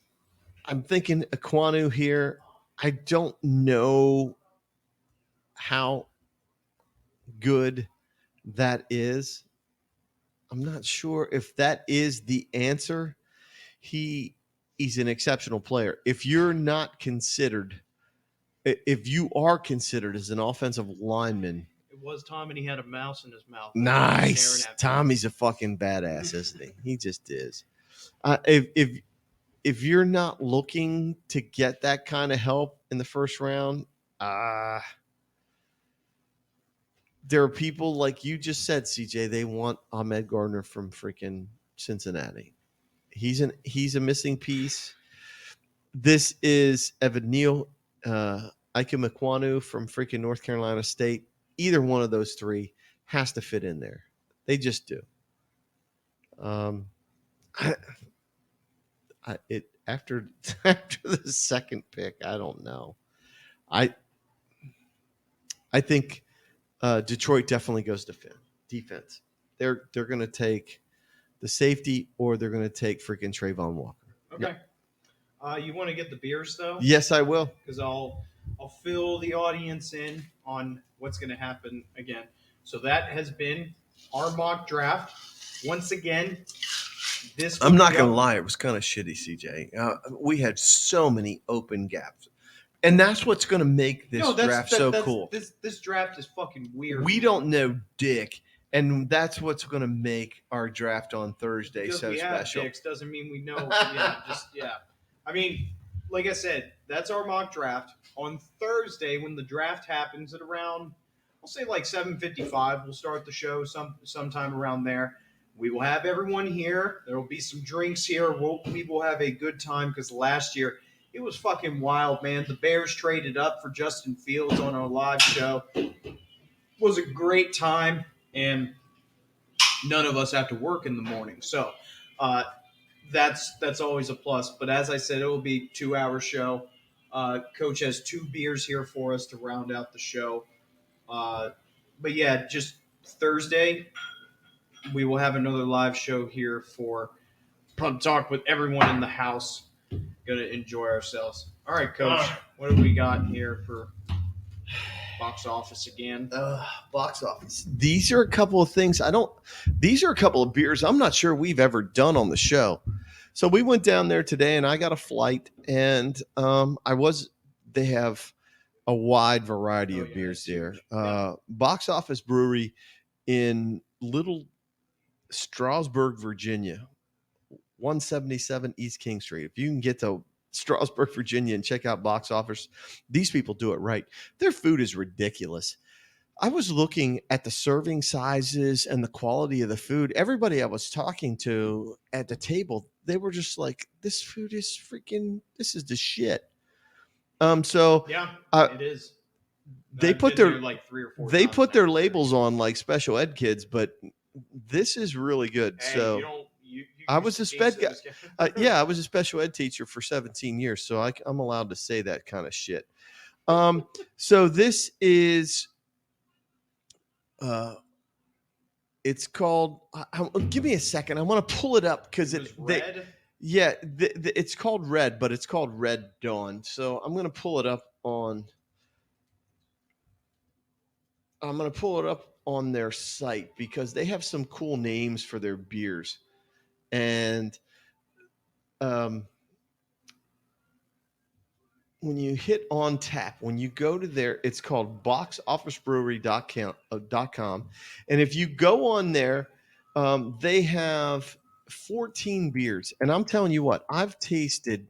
I'm thinking Aquanu here. I don't know how good that is. I'm not sure if that is the answer. He's an exceptional player. If you're not considered, if you are considered as an offensive lineman, It was Tom, and he had a mouse in his mouth. nice. Staring at me. Tommy's a fucking badass, isn't he? He just is. If you're not looking to get that kind of help in the first round, there are people like you just said, CJ. They want Ahmed Gardner from freaking Cincinnati. He's a missing piece. This is Evan Neal, Ike Mekwonu from freaking North Carolina State. Either one of those 3 has to fit in there. They just do. After the second pick, I don't know. I think Detroit definitely goes defense. They're going to take the safety, or they're going to take freaking Trayvon Walker. Okay. You want to get the beers though? Yes, I will. Because I'll fill the audience in on what's going to happen again. So that has been our mock draft. Once again, I'm not going to lie. It was kind of shitty, CJ. We had so many open gaps. And that's what's going to make this draft so cool. This draft is fucking weird. We don't know dick. And that's what's going to make our draft on Thursday because so we special. Have dicks doesn't mean we know. Yeah. I mean, like I said, that's our mock draft. On Thursday, when the draft happens at around, I'll say like 7:55, we'll start the show sometime around there. We will have everyone here. There will be some drinks here. We will have a good time because last year it was fucking wild, man. The Bears traded up for Justin Fields on our live show. It was a great time, and none of us have to work in the morning. So that's always a plus. But as I said, it will be a 2-hour show. Coach has 2 beers here for us to round out the show. But yeah, just Thursday, we will have another live show here for Pub Talk with everyone in the house. Gonna enjoy ourselves. All right, Coach, what do we got here for box office again? Box office. These are a couple of things. These are a couple of beers I'm not sure we've ever done on the show. So we went down there today, and I got a flight, and they have a wide variety of beers there. Box Office Brewery in Little Strasburg, Virginia, 177 East King Street. If you can get to Strasburg, Virginia, and check out Box Office, these people do it right. Their food is ridiculous. I was looking at the serving sizes and the quality of the food. Everybody I was talking to at the table, they were just like, this food is this is the shit. So Yeah, uh, it is. they I've put been their there like 3 or 4 they times put now. their labels on like special ed kids, but this is really good. Hey, you So don't. You I used was to a sped gangster guy. this guy. Yeah, I was a special ed teacher for 17 years, so I'm allowed to say that kind of shit. So this is, uh, it's called. Give me a second. I want to pull it up because It was red. yeah, it's called Red, but it's called Red Dawn. So I'm gonna pull it up on. I'm gonna pull it up on their site because they have some cool names for their beers, and um, when you hit on tap, when you go to there, it's called boxofficebrewery.com. And if you go on there, they have 14 beers. And I'm telling you what, I've tasted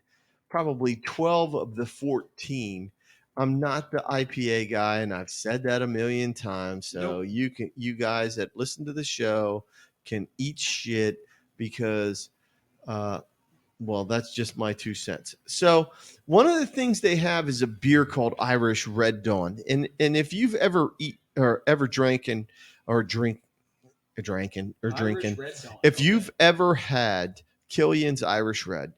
probably 12 of the 14. I'm not the IPA guy, and I've said that a million times. So Nope. you guys that listen to the show can eat shit because well, that's just my 2 cents. So one of the things they have is a beer called Irish Red Dawn, and if you've ever eat or ever drank or drink drinking or Irish drinking, Red Dawn. if Okay. you've ever had Killian's Irish Red,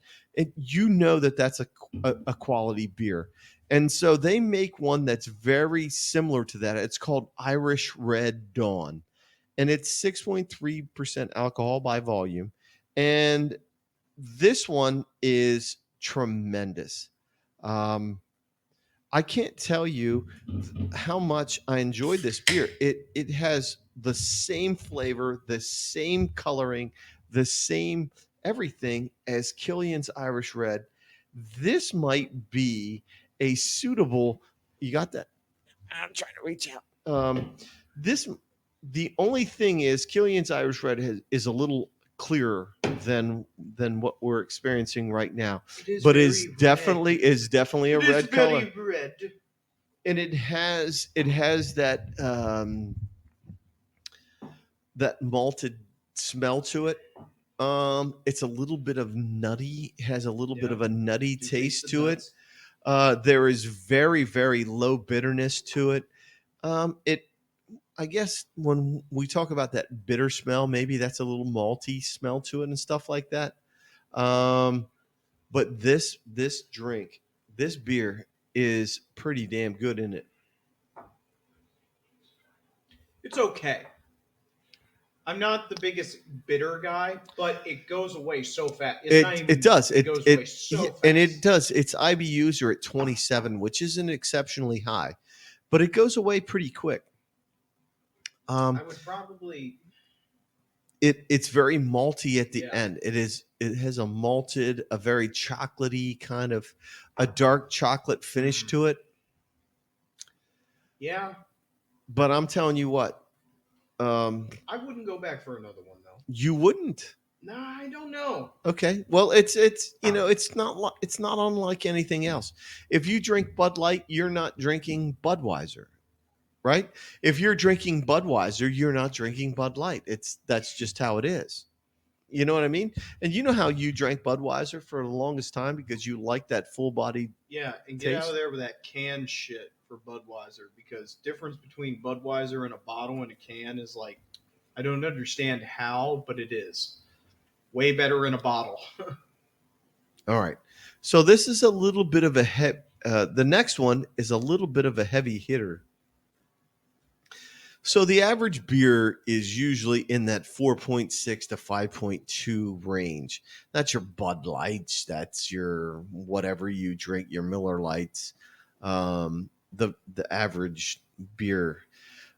you know that that's a quality beer, and so they make one that's very similar to that. It's called Irish Red Dawn, and it's 6.3% alcohol by volume, and this one is tremendous. Um, I can't tell you how much I enjoyed this beer. It has the same flavor, the same coloring, the same everything as Killian's Irish Red. This might be a suitable. You got that? I'm trying to reach out. This the only thing is Killian's Irish Red is a little clearer than what we're experiencing right now, but is definitely a red color, red. and it has that malted smell to it. It's a little bit of nutty, has a little bit Yeah. of a nutty Do you taste the to it. nuts? There is very, very low bitterness to it. It, I guess, when we talk about that bitter smell, maybe that's a little malty smell to it and stuff like that. But this drink, this beer is pretty damn good in it. It's okay. I'm not the biggest bitter guy, but it goes away so fast. It's not even. It does. It goes away so fast. And it does. Its IBUs are at 27, which isn't exceptionally high, but it goes away pretty quick. I would probably. It's very malty at the Yeah. end. It has a malted, a very chocolatey kind of a dark chocolate finish to it. Yeah. But I'm telling you what, I wouldn't go back for another one though. you wouldn't. No, I don't know. Okay. Well, it's it's not unlike anything else. If you drink Bud Light, you're not drinking Budweiser, right? If you're drinking Budweiser, you're not drinking Bud Light. That's just how it is. You know what I mean? And you know how you drank Budweiser for the longest time because you like that full body. Yeah, and get out Taste? of there with that can shit for Budweiser because difference between Budweiser in a bottle and a can is like I don't understand how, but it is way better in a bottle. All right. So this is a little bit of the next one is a little bit of a heavy hitter. So the average beer is usually in that 4.6 to 5.2 range. That's your Bud Lights. That's your whatever you drink, your Miller Lights, the average beer.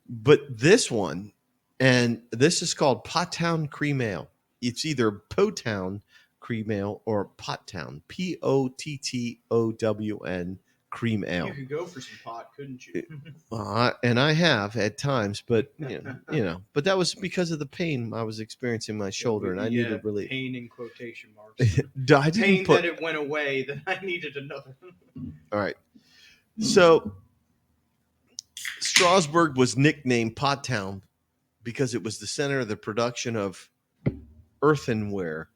But this one, and this is called Pottown Cream Ale. It's either Potown Cream Ale or Pottown, Pottown Cream Ale. You could go for some pot, couldn't you? And I have at times, but but that was because of the pain I was experiencing in my shoulder, and I needed relief. Pain in quotation marks. I didn't Pain put. that it went away, that I needed another. All right, so Strasburg was nicknamed Pottown because it was the center of the production of earthenware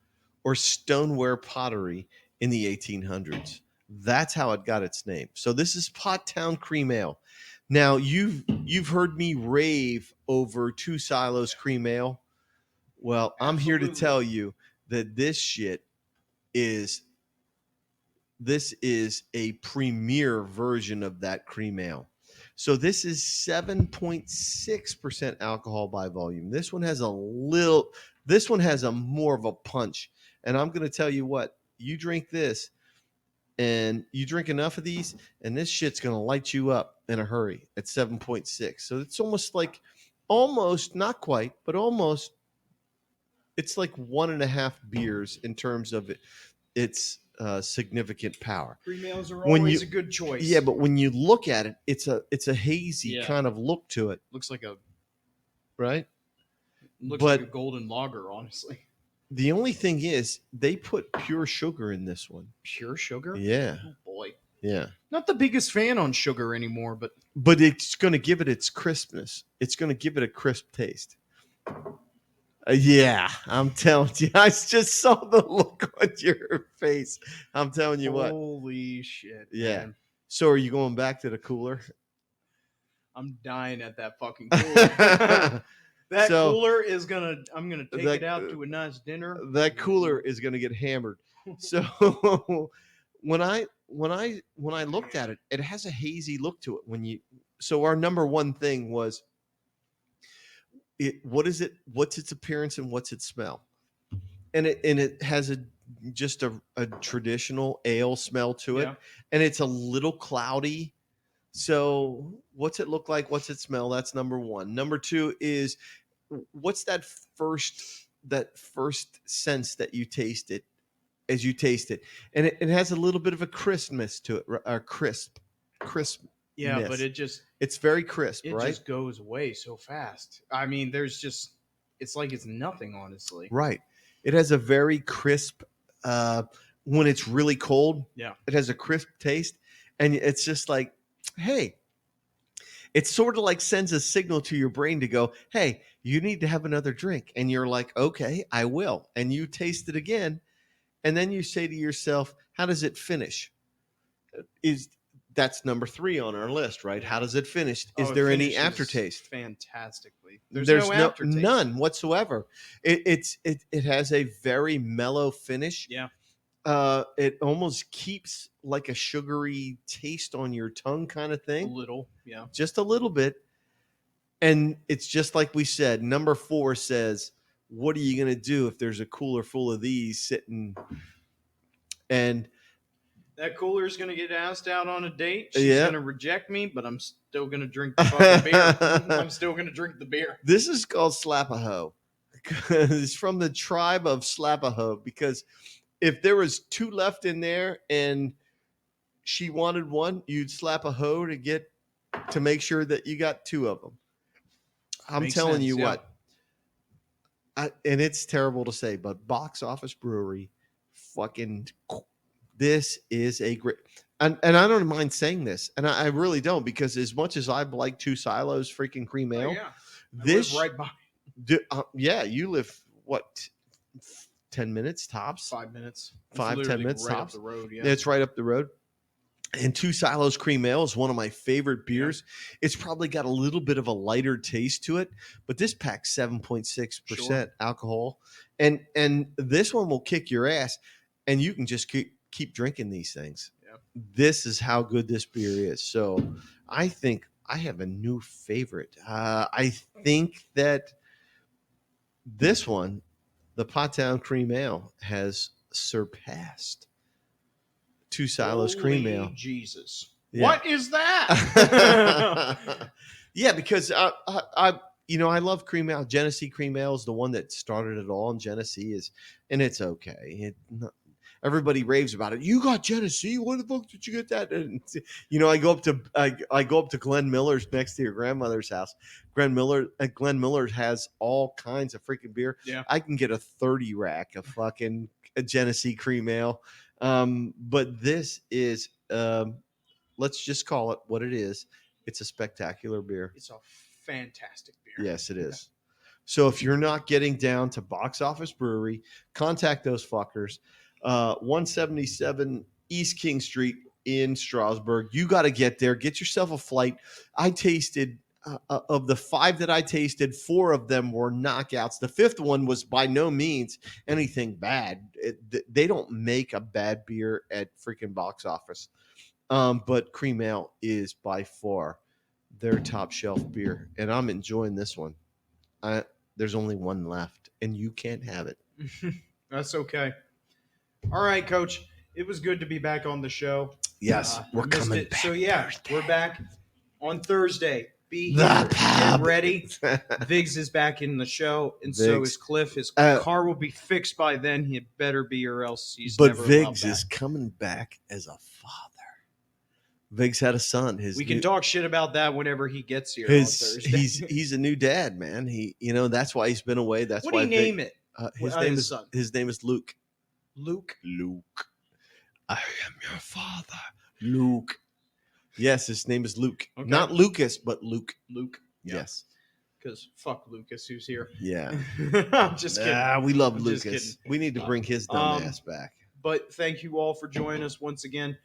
or stoneware pottery in the 1800s. That's how it got its name. So this is Potttown Cream Ale. Now you've heard me rave over Two Silos Cream Ale. Well, I'm here to Absolutely. tell you that this is a premier version of that cream ale. So this is 7.6% alcohol by volume. This one has a more of a punch. And I'm going to tell you what, you drink this and you drink enough of these and this shit's going to light you up in a hurry at 7.6. So it's almost not quite, but almost, it's like 1.5 beers in terms of its significant power. Cream ales are When always you- a good choice. Yeah, but when you look at it, it's a hazy Yeah. kind of look to it, looks like a right? looks But- like a golden lager, honestly. The only thing is they put pure sugar in this one. Pure sugar? Yeah, Oh boy. yeah. Not the biggest fan on sugar anymore, but But it's going to give it its crispness. It's going to give it a crisp taste. Yeah, I'm telling you. I just saw the look on your face. I'm telling you what. holy shit. Yeah. Man. So are you going back to the cooler? I'm dying at that fucking cooler. That So- cooler is I'm gonna take That- it out to a nice dinner. That cooler is going to get hammered. So when I looked at it, it has a hazy look to it. So our number one thing was what's its appearance and what's its smell? And it has just a traditional ale smell to it, Yeah. and it's a little cloudy. So what's it look like? What's it smell? That's number one. Number two is what's that first sense that you taste it as you taste it, and it has a little bit of a crispness to it, or crisp. Yeah, Yes. but It's very crisp, it right? just goes away so fast. I mean, it's like it's nothing, honestly. Right. It has a very crisp. When it's really cold, Yeah. it has a crisp taste, and it's just like, hey. It sort of like sends a signal to your brain to go, hey, you need to have another drink. And you're like, okay, I will. And you taste it again. And then you say to yourself, how does it finish? That's number 3 on our list, right? How does it finish? Is Oh, it there any finishes aftertaste? Fantastically. There's no aftertaste. None whatsoever. It has a very mellow finish. Yeah. It almost keeps like a sugary taste on your tongue kind of A thing. little. Yeah. Just a little bit. And it's just like we said, number 4 says, what are you going to do if there's a cooler full of these sitting? And That cooler's gonna get asked out on a date. She's Yeah. gonna reject me, but I'm still gonna drink the fucking beer. I'm still gonna drink the beer. this is called Slap-a-Hoe. It's from the tribe of Slap-a-Hoe, because if there was 2 left in there and she wanted one, you'd slap a hoe to make sure that you got 2 of them. I'm Makes telling sense, you yeah. what, and it's terrible to say, but Box Office Brewery, this is a great, and I don't mind saying this, and I really don't, because as much as I like Two Silos freaking cream ale, Oh, yeah. I this live right by yeah, you live what, 10 minutes tops? 5 minutes. It's 5, 10 literally minutes right tops. up the road. Yeah. It's right up the road. And Two Silos Cream Ale is one of my favorite beers. It's probably got a little bit of a lighter taste to it, but this packs 7.6% Sure. alcohol. And this one will kick your ass, and you can just keep drinking these things. Yeah. This is how good this beer is. So I think I have a new favorite. I think that this one, the Potttown Cream Ale, has surpassed Two Silos Cream Holy Ale. Jesus. Yeah. What is that? Yeah, because I love cream ale. Genesee cream ale is the one that started it all, and Genesee and it's okay. Everybody raves about it. You got Genesee? Where the fuck did you get that? And, I go up to Glenn Miller's next to your grandmother's house. Glenn Miller has all kinds of freaking beer. Yeah. I can get a 30 rack of fucking Genesee cream ale. But this is, let's just call it what it is. It's a spectacular beer. It's a fantastic beer. Yes, it is. So if you're not getting down to Box Office Brewery, contact those fuckers. 177 East King Street in Strasbourg. You got to get there. Get yourself a flight. I tasted of the 5 that I tasted, 4 of them were knockouts. The 5th one was by no means anything bad. They don't make a bad beer at freaking Box Office. But Cream Ale is by far their top shelf beer, and I'm enjoying this one. There's only one left, and you can't have it. That's okay. All right, Coach. It was good to be back on the show. Yes, we're coming back. So yeah, Thursday. we're back on Thursday. Be The here. pub. Get ready. Viggs is back in the show, and so Viggs. is Cliff. His car will be fixed by then. He better be, or else he's But never allowed Viggs back. is coming back as a father. Viggs had a son. We can talk shit about that whenever he gets here on Thursday. He's a new dad, man. That's why he's been away. That's what why do you name it? His name is Luke. Luke. I am your father, Luke. Yes, his name is Luke. Okay. Not Lucas, but Luke. Luke. Yeah. Yes. Because fuck Lucas, who's here. Yeah. I'm just kidding. We love I'm just Lucas. kidding. We need to bring his dumb ass back. But thank you all for joining us once again.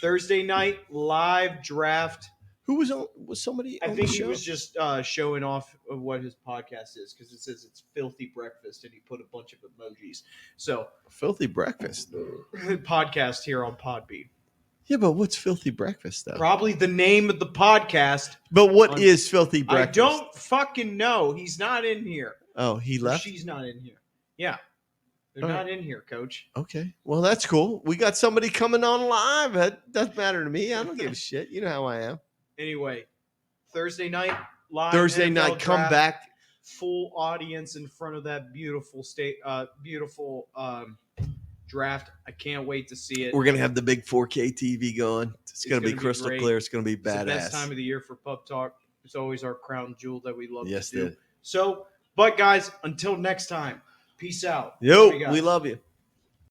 Thursday night live draft. Who was on? Was somebody? I on think the he show? was just showing off of what his podcast is, because it says it's Filthy Breakfast, and he put a bunch of emojis. So Filthy Breakfast. podcast here on Podbean. Yeah, but what's Filthy Breakfast though? Probably the name of the podcast. But what is Filthy Breakfast? I don't fucking know. He's not in here. Oh, he left. She's not in here. Yeah. They're not in here, Coach. Okay. Well, that's cool. We got somebody coming on live. That doesn't matter to me. I don't give a shit. You know how I am. Anyway, Thursday night live. Thursday NFL night, come draft, back. Full audience in front of that beautiful draft. I can't wait to see it. We're gonna have the big 4K TV going. It's gonna be crystal great. clear. It's gonna be It's badass. the best time of the year for Pub Talk. It's always our crown jewel that we love to do. Dude. So, but guys, until next time, peace out. Yo, Love you guys. we love you.